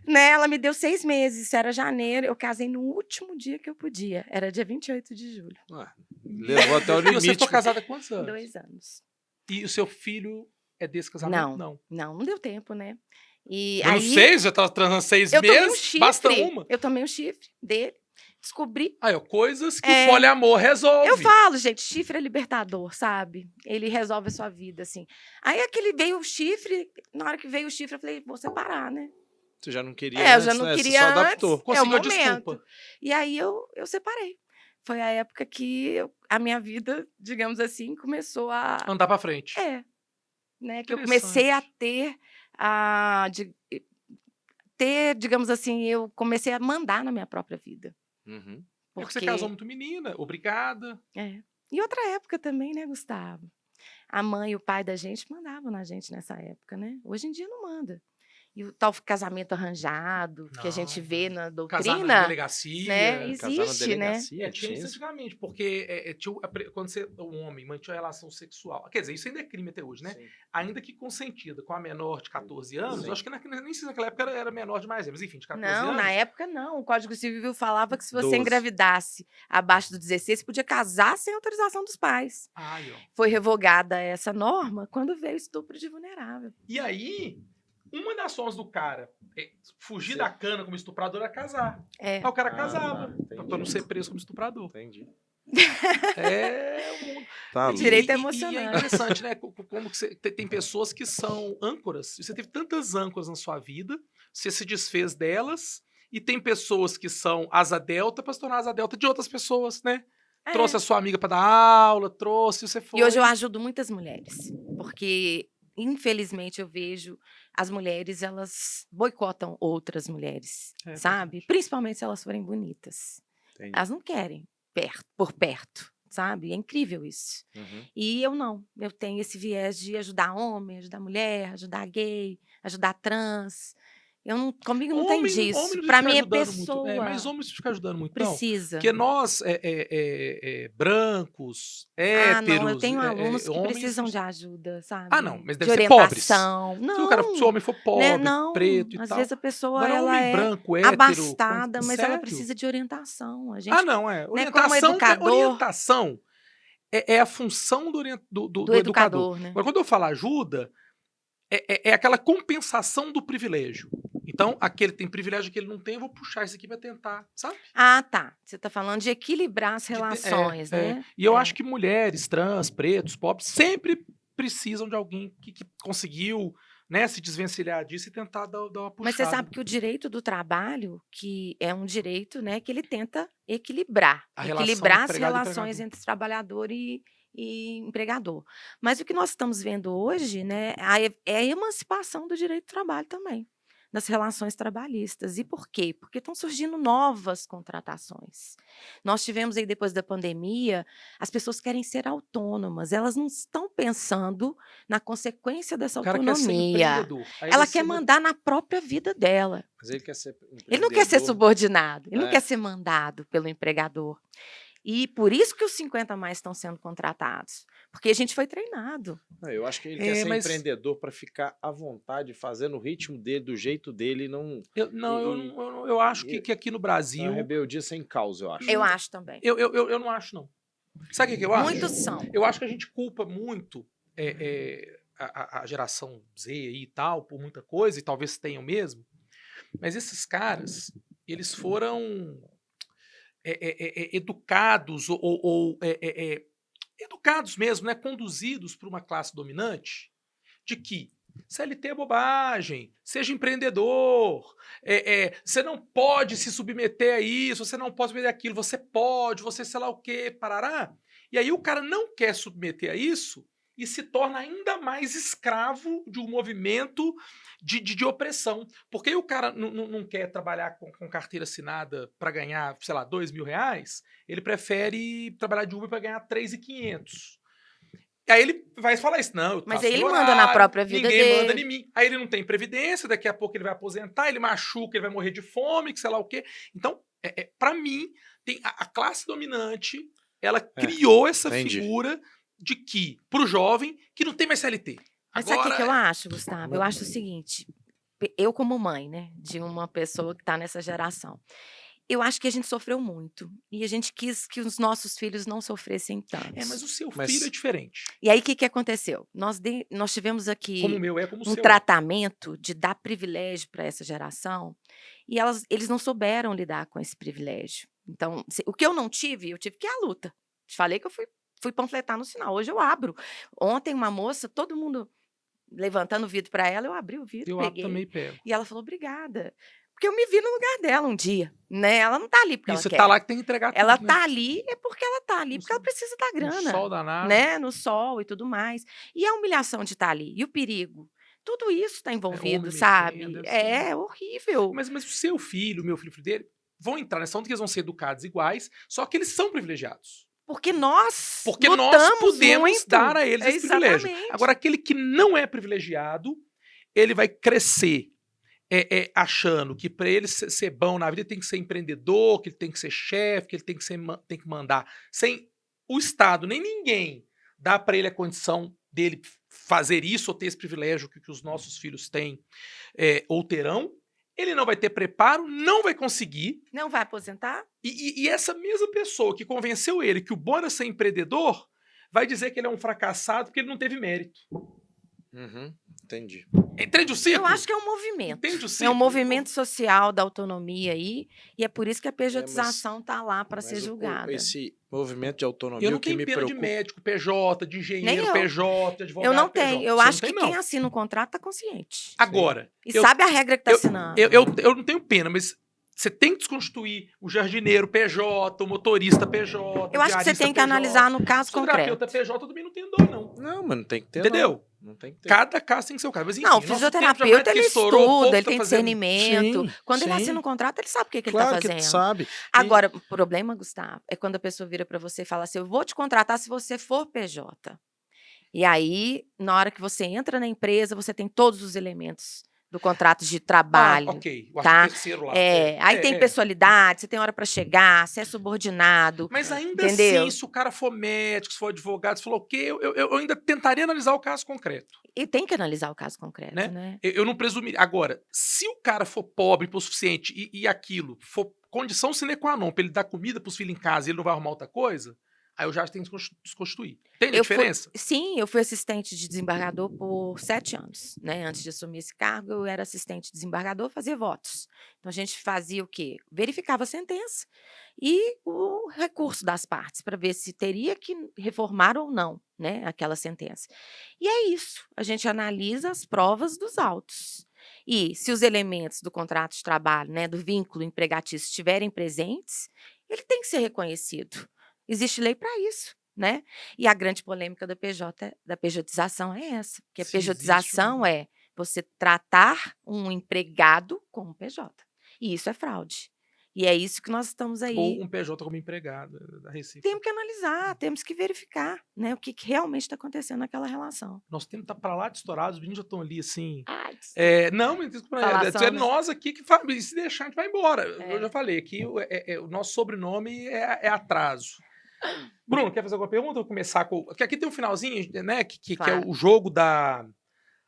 né, ela me deu 6 meses, isso era janeiro, eu casei no último dia que eu podia. Era dia 28 de julho. Levou até o limite. E você ficou casada há quantos anos? 2 anos. E o seu filho é desse casamento? Não deu tempo, né? E eu aí, não sei, você estava transando 6 meses, basta uma. Eu tomei um chifre dele, descobri. Coisas que o poliamor resolve. Eu falo, gente, chifre é libertador, sabe? Ele resolve a sua vida, assim. Aí veio o chifre, na hora que veio o chifre, eu falei, vou separar, né? Você já não queria eu já não queria você só antes. adaptou. Conseguiu o a desculpa. E aí eu separei. Foi a época que a minha vida, digamos assim, começou a... andar pra frente. Né? Que eu comecei a ter, digamos assim, eu comecei a mandar na minha própria vida. Porque você casou muito menina, obrigada. E outra época também, né, Gustavo? A mãe e o pai da gente mandavam na gente nessa época, né? Hoje em dia não manda. E o tal casamento arranjado, que a gente Não, vê na Casar na doutrina, delegacia. né? Casar na Existe, né? delegacia, Tinha tinha isso isso? antigamente, porque quando o homem mantinha uma relação sexual. Quer dizer, isso ainda é crime até hoje, né? Sim. Ainda que consentida com a menor de 14 anos, Sim. eu acho que nem sei se naquela época era menor demais, mas enfim, de 14 Não, anos. na época não. O Código Civil falava que se você 12. engravidasse abaixo dos 16, você podia casar sem autorização dos pais. Ai, ó. Foi revogada essa norma quando veio o estupro de vulnerável. E aí, uma das formas do cara fugir Sim. da cana como estuprador era casar. É. Aí o cara Ah, casava, tá, entendi. pra não ser preso como estuprador. Entendi. É o mundo. Tá, O direito é E é emocionante. interessante, né? Como que tem pessoas que são âncoras. Você teve tantas âncoras na sua vida, você se desfez delas, e tem pessoas que são asa delta para se tornar asa delta de outras pessoas, né? É. Trouxe a sua amiga para dar aula, trouxe, você foi. E hoje eu ajudo muitas mulheres, porque infelizmente eu vejo as mulheres, elas boicotam outras mulheres, É sabe? verdade. Principalmente se elas forem bonitas. entendi. Elas não querem por perto, sabe? É incrível isso. Uhum. E eu não. Eu tenho esse viés de ajudar homem, ajudar mulher, ajudar gay, ajudar trans. Comigo não tem Homem não disso. precisa Para ficar mim é ajudando muito. pessoa. Mas homem precisa ficar ajudando muito, não. Precisa. Porque nós, brancos, Ah, não, eu héteros, tenho alunos que homens... precisam de ajuda, sabe? Ah, não, mas de deve ser pobres. orientação. Se o Não, cara, se o homem for pobre, né? Não. preto e Às tal. vezes a pessoa Agora, ela homem é branco, hétero... abastada, mas ela sério? precisa de orientação. A gente, Ah, não, é. né, como Orientação, educador- orientação é a função do educador. educador, né? Agora, quando eu falo ajuda, é aquela compensação do privilégio. Então, aquele tem privilégio que ele não tem, eu vou puxar isso aqui pra tentar, sabe? Ah, tá. Você está falando de equilibrar as De ter- relações, né? E eu É. acho que mulheres, trans, pretos, pobres, sempre precisam de alguém que conseguiu, né, se desvencilhar disso e tentar dar uma puxada. Mas você sabe que o direito do trabalho, que é um direito, né, que ele tenta equilibrar. A relação Equilibrar as empregado e relações empregador. entre trabalhador e empregador. Mas o que nós estamos vendo hoje, né, é a emancipação do direito do trabalho também, das relações trabalhistas. E por quê? Porque estão surgindo novas contratações. Nós tivemos aí, depois da pandemia, as pessoas querem ser autônomas, elas não estão pensando na consequência dessa O cara quer ser autonomia. empreendedor. Aí Ela ele quer mandar na própria vida dela. Mas ele quer ser Ele não quer ser empreendedor. subordinado, ele não É. quer ser mandado pelo empregador. E por isso que os 50 mais estão sendo contratados, porque a gente foi treinado. Não, eu acho que ele quer ser mas- empreendedor para ficar à vontade, fazendo o ritmo dele, do jeito dele, não Eu acho e- que aqui no uma Brasil... rebeldia sem causa, eu acho. Eu acho também. Eu não acho, não. Sabe o que eu acho? Muitos são. Eu acho que a gente culpa muito a geração Z aí e tal, por muita coisa, e talvez tenham mesmo, mas esses caras, eles foram educados, educados mesmo, né, conduzidos por uma classe dominante, de que CLT é bobagem, seja empreendedor, você não pode se submeter a isso, você não pode submeter aquilo, você pode, você sei lá o quê, parará. E aí o cara não quer submeter a isso e se torna ainda mais escravo de um movimento de opressão. Porque aí o cara não quer trabalhar com carteira assinada para ganhar, sei lá, R$2.000, ele prefere trabalhar de Uber para ganhar R$3.500. Aí ele vai falar isso, não, eu Mas faço aí ele meu manda na horário, própria vida ninguém manda dele. em mim. Aí ele não tem previdência, daqui a pouco ele vai aposentar, ele machuca, ele vai morrer de fome, que sei lá o quê. Então, para mim, tem a classe dominante, ela criou essa entendi. figura de que, pro jovem, que não tem mais CLT. Mas sabe o que eu acho, Gustavo? Eu acho o seguinte, eu como mãe, né, de uma pessoa que está nessa geração, eu acho que a gente sofreu muito e a gente quis que os nossos filhos não sofressem tanto. Mas o seu Mas- filho é diferente. E aí, o que aconteceu? Nós tivemos aqui Como o meu é, como o um seu. tratamento de dar privilégio para essa geração e eles não souberam lidar com esse privilégio. Então, o que eu não tive, eu tive que ir à luta. Te falei que eu fui panfletar no sinal. Hoje eu abro. Ontem, uma moça, todo mundo levantando o vidro para ela, eu abri o vidro, Eu peguei. também pego. E ela falou, obrigada. Porque eu me vi no lugar dela um dia, né? Ela não tá ali porque E ela você quer. tá lá que tem que entregar Ela tudo, né? tá ali é porque ela tá ali, No porque ela sol. precisa da No grana, sol danado. né? No sol e tudo mais. E a humilhação de estar ali, e o perigo. Tudo isso está envolvido, homem sabe? mexendo, deve É horrível. Mas o seu filho, o meu filho, o filho dele, vão entrar nessa onda que eles vão ser educados iguais, só que eles são privilegiados. Porque nós Porque nós lutamos podemos muito. dar a eles esse privilégio. Exatamente. Agora, aquele que não é privilegiado, ele vai crescer achando que para ele ser bom na vida ele tem que ser empreendedor, que ele tem que ser chefe, que ele tem que mandar, sem o Estado nem ninguém dar para ele a condição dele fazer isso ou ter esse privilégio que os nossos filhos têm ou terão, ele não vai ter preparo, não vai conseguir. Não vai aposentar? E essa mesma pessoa que convenceu ele que o bom era ser empreendedor vai dizer que ele é um fracassado porque ele não teve mérito. Entendi. Entende o ciclo? Eu acho que é um movimento. Entende o É ciclo? um movimento social da autonomia aí, e é por isso que a pejotização está lá para ser julgada. Esse movimento de autonomia, Eu não o que tenho me pena de preocupa... médico, PJ, de engenheiro, Nem eu. PJ, de advogado, Eu não PJ. tenho. Eu Você acho não que tem, quem não. assina o contrato está consciente. Agora. E sabe a regra que está assinando. Eu não tenho pena, mas você tem que desconstituir o jardineiro PJ, o motorista PJ. Eu acho que você tem que analisar no caso concreto. O fisioterapeuta PJ também não tem dor, não. Não, mas não tem que ter, Entendeu? Não tem que ter. Cada caso tem que ser o caso. Mas, enfim, Não, o nosso tempo já fisioterapeuta, vai, ele estourou, o povo estuda, ele tá tem fazendo- discernimento. Sim, Quando ele sim. assina um contrato, ele sabe o que ele Claro está que fazendo. sabe. Agora, o problema, Gustavo, é quando a pessoa vira para você e fala assim, eu vou te contratar se você for PJ. E aí, na hora que você entra na empresa, você tem todos os elementos do contrato de trabalho. Ok. O tá? artigo terceiro lá. Aí tem pessoalidade, você tem hora para chegar, você é subordinado. Mas ainda Entendeu? assim, se o cara for médico, se for advogado, se falou o quê, eu ainda tentaria analisar o caso concreto. E tem que analisar o caso concreto, Né? né? Eu não presumiria. Agora, se o cara for pobre por suficiente e aquilo for condição sine qua non pra ele dar comida pros filhos em casa e ele não vai arrumar outra coisa, aí eu já tenho que desconstituir. Entende a diferença? Sim, eu fui assistente de desembargador por 7 anos, né? Antes de assumir esse cargo, eu era assistente de desembargador, fazia votos. Então, a gente fazia o quê? Verificava a sentença e o recurso das partes, para ver se teria que reformar ou não, né, aquela sentença. E é isso, a gente analisa as provas dos autos. E se os elementos do contrato de trabalho, né, do vínculo empregatício estiverem presentes, ele tem que ser reconhecido. Existe lei para isso, né? E a grande polêmica da pejotização é essa, porque a Se existe pejotização é você tratar um empregado como PJ. E isso é fraude. E é isso que nós estamos aí. Ou um PJ como empregado da Recife. Temos que analisar, temos que verificar, né, o que realmente está acontecendo naquela relação. Nosso tempo tá pra lá de estourado, os meninos já estão ali assim. Ai, Não, mas Falação, é né? nós aqui que se deixar, a gente vai embora. É. Eu já falei aqui, o nosso sobrenome é atraso. Bruno, quer fazer alguma pergunta? Eu vou começar com. Porque aqui tem um finalzinho, né? Que é Claro. o jogo da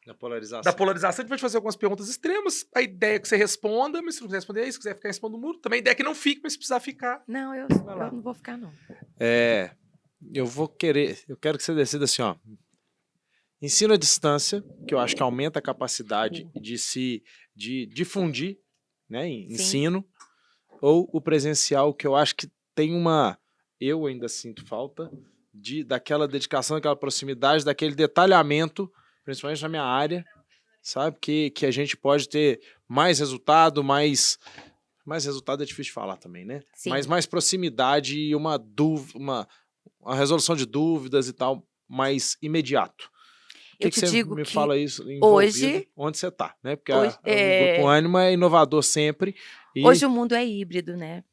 Da polarização. polarização. A gente vai te fazer algumas perguntas extremas. A ideia é que você responda, mas se não quiser responder, é isso. Se quiser ficar, responda o muro. Também a ideia é que não fique, mas se precisar ficar. Não, eu lá. não vou ficar, não. Eu quero que você decida assim, ó. Ensino à distância, que eu acho que aumenta a capacidade de difundir, né, Sim. ensino, ou o presencial, que eu acho que tem eu ainda sinto falta daquela dedicação, daquela proximidade, daquele detalhamento, principalmente na minha área, sabe, que a gente pode ter mais resultado, mais resultado é difícil de falar também, né? Sim. Mas mais proximidade e uma resolução de dúvidas e tal, mais imediato. Eu que te você digo me que fala isso hoje- onde você está, né? Porque hoje- o Grupo Ânima é inovador sempre. E Hoje o mundo é híbrido, né?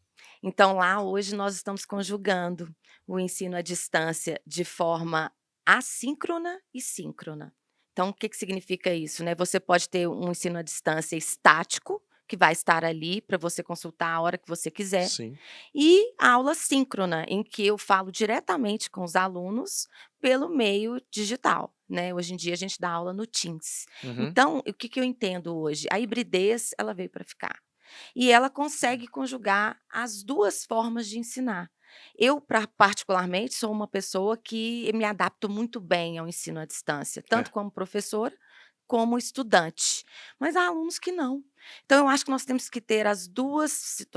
Então, lá hoje nós estamos conjugando o ensino à distância de forma assíncrona e síncrona. Então, o que significa isso, né? Você pode ter um ensino à distância estático, que vai estar ali para você consultar a hora que você quiser, sim, e a aula síncrona, em que eu falo diretamente com os alunos pelo meio digital, né? Hoje em dia a gente dá aula no Teams. uhum, Então, o que eu entendo hoje? A hibridez, ela veio para ficar. E ela consegue conjugar as duas formas de ensinar. Eu, particularmente, sou uma pessoa que me adapto muito bem ao ensino à distância, tanto como professora como estudante. Mas há alunos que não. Então, eu acho que nós temos que ter as duas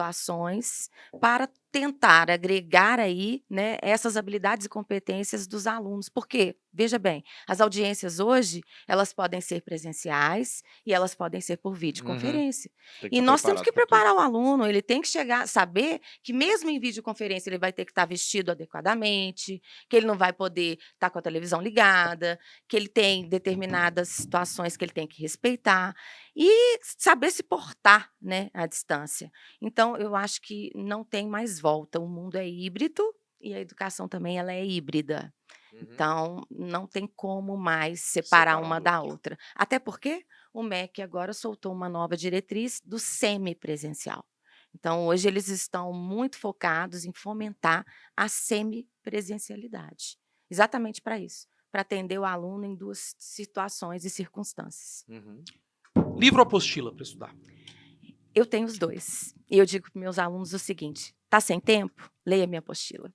situações para tentar agregar aí, né, essas habilidades e competências dos alunos. Porque, veja bem, as audiências hoje, elas podem ser presenciais e elas podem ser por videoconferência. tem que E tá nós temos preparado que pra tudo. preparar o aluno, ele tem que saber que mesmo em videoconferência ele vai ter que estar vestido adequadamente, que ele não vai poder estar com a televisão ligada, que ele tem determinadas situações que ele tem que respeitar e saber se portar, né, à distância. Então, eu acho que não tem mais volta. O mundo é híbrido e a educação também ela é híbrida. Então, não tem como mais separar uma da outra. Até porque o MEC agora soltou uma nova diretriz do semipresencial. Então, hoje eles estão muito focados em fomentar a semipresencialidade. Exatamente para isso, para atender o aluno em duas situações e circunstâncias. Livro ou apostila para estudar? Eu tenho os dois. E eu digo para meus alunos o seguinte: tá sem tempo? Leia minha apostila.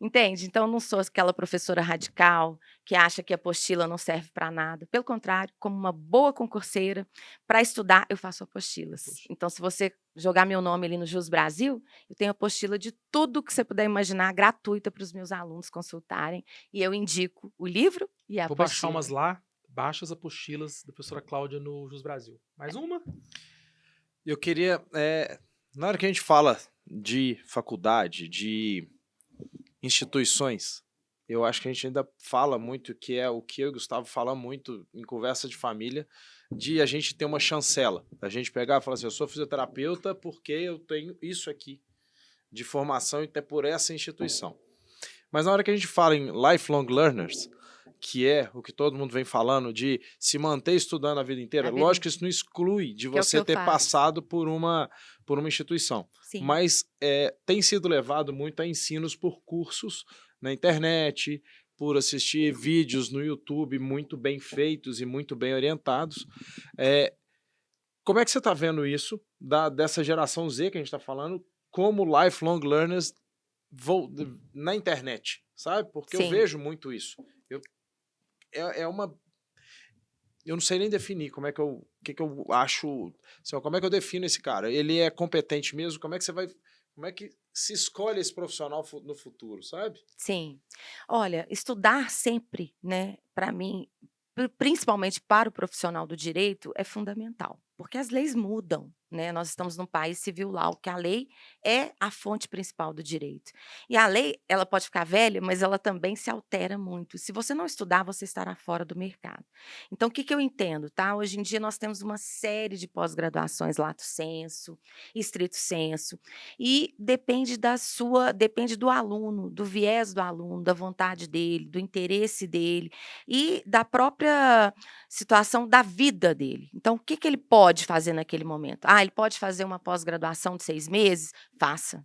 Entende? Então, eu não sou aquela professora radical que acha que a apostila não serve para nada. Pelo contrário, como uma boa concurseira, para estudar, eu faço apostilas. Então, se você jogar meu nome ali no Jus Brasil, eu tenho apostila de tudo que você puder imaginar, gratuita para os meus alunos consultarem. E eu indico o livro e a Vou apostila. baixar umas lá, baixa as apostilas da professora Cláudia no Jus Brasil. Mais uma? Eu queria, na hora que a gente fala de faculdade, de instituições, eu acho que a gente ainda fala muito, que é o que eu e o Gustavo fala muito em conversa de família, de a gente ter uma chancela, a gente pegar e falar assim, eu sou fisioterapeuta porque eu tenho isso aqui de formação e até por essa instituição. Mas na hora que a gente fala em lifelong learners, que é o que todo mundo vem falando de se manter estudando a vida inteira, lógico que isso não exclui de você ter passado por uma instituição. Sim. Mas tem sido levado muito a ensinos por cursos na internet, por assistir vídeos no YouTube muito bem feitos e muito bem orientados. Como é que você está vendo isso dessa geração Z que a gente está falando como lifelong learners na internet, sabe? Porque Sim. eu vejo muito isso. Eu não sei nem definir como é que eu acho, assim, como é que eu defino esse cara. Ele é competente mesmo? Como é que se escolhe esse profissional no futuro, sabe? Sim. Olha, estudar sempre, né, para mim, principalmente para o profissional do direito, é fundamental, porque as leis mudam, né? Nós estamos num país civil law, que a lei é a fonte principal do direito. E a lei, ela pode ficar velha, mas ela também se altera muito. Se você não estudar, você estará fora do mercado. Então, o que eu entendo, tá? Hoje em dia nós temos uma série de pós-graduações lato sensu, estrito sensu, e depende do aluno, do viés do aluno, da vontade dele, do interesse dele e da própria situação da vida dele. Então, o que ele pode fazer naquele momento? Ele pode fazer uma pós-graduação de 6 meses? Faça.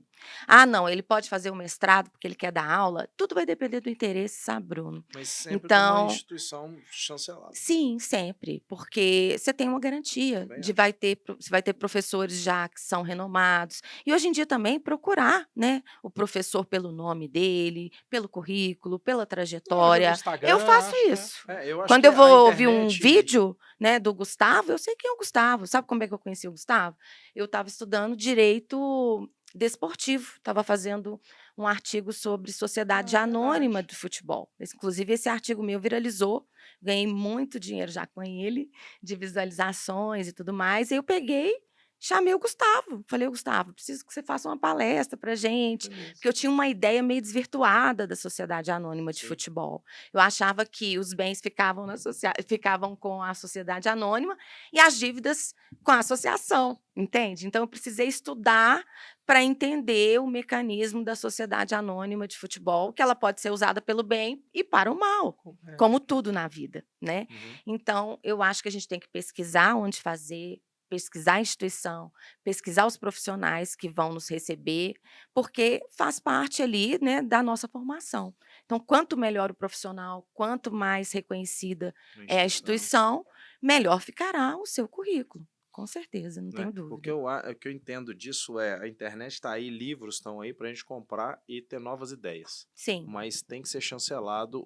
Não, ele pode fazer um mestrado porque ele quer dar aula? Tudo vai depender do interesse, sabe, Bruno? Mas sempre com uma instituição chancelada. Sim, sempre, porque você tem uma garantia de você vai ter professores já que são renomados. E hoje em dia também procurar, né, o professor pelo nome dele, pelo currículo, pela trajetória. Eu faço isso. Quando eu vou ouvir um vídeo, né, do Gustavo, eu sei quem é o Gustavo. Sabe como é que eu conheci o Gustavo? Eu estava estudando direito desportivo, estava fazendo um artigo sobre sociedade anônima do futebol. Inclusive, esse artigo meu viralizou, ganhei muito dinheiro já com ele, de visualizações e tudo mais, e eu peguei, chamei o Gustavo, falei, Gustavo, preciso que você faça uma palestra pra gente, porque eu tinha uma ideia meio desvirtuada da sociedade anônima de futebol. Eu achava que os bens ficavam com a sociedade anônima e as dívidas com a associação, entende? Então, eu precisei estudar para entender o mecanismo da sociedade anônima de futebol, que ela pode ser usada pelo bem e para o mal, como tudo na vida, né? Então, eu acho que a gente tem que pesquisar onde fazer, pesquisar a instituição, pesquisar os profissionais que vão nos receber, porque faz parte ali, né, da nossa formação. Então, quanto melhor o profissional, quanto mais reconhecida é a instituição, melhor ficará o seu currículo. Com certeza, não tenho dúvida. O que eu entendo disso a internet está aí, livros estão aí para a gente comprar e ter novas ideias. Sim. Mas tem que ser chancelado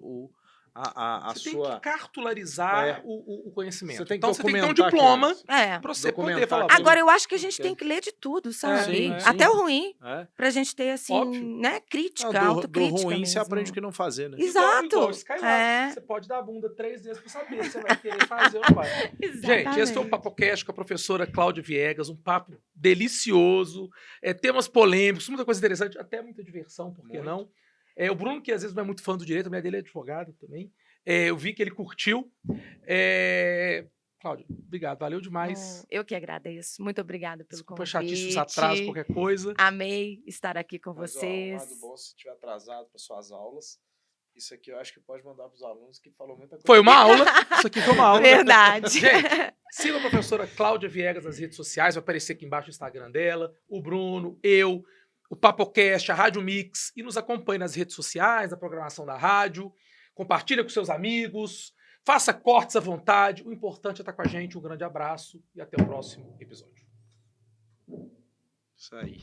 você tem que cartularizar o conhecimento. Você tem que então, você tem que ter um diploma para você poder falar. Agora, eu acho que a gente tem que ler de tudo, sabe? Até o ruim, para a gente ter, assim, né, crítica, autocrítica. Do ruim mesmo. você aprende o que não fazer, né? Exato. Igual você pode dar a bunda 3 vezes para saber se você vai querer fazer ou não vai. Gente, esse foi o PapoCast com a professora Cláudia Viegas, um papo delicioso, temas polêmicos, muita coisa interessante, até muita diversão, por que não? O Bruno, que às vezes não é muito fã do direito, a mulher dele é advogada também. Eu vi que ele curtiu. Cláudia, obrigado, valeu demais. Eu que agradeço. Muito obrigada pelo convite. Chatice, os atrasos, qualquer coisa. Amei estar aqui com vocês. Lado bom, se estiver atrasado para suas aulas, Isso aqui eu acho que pode mandar para os alunos que falou muita coisa. Foi uma aula. Isso aqui foi uma aula. Verdade. Gente, siga a professora Cláudia Viegas nas redes sociais, vai aparecer aqui embaixo o Instagram dela, o Bruno, eu, o PapoCast, a Rádio Mix, e nos acompanhe nas redes sociais, na programação da rádio, compartilha com seus amigos, faça cortes à vontade, o importante é estar com a gente, um grande abraço e até o próximo episódio. Isso aí.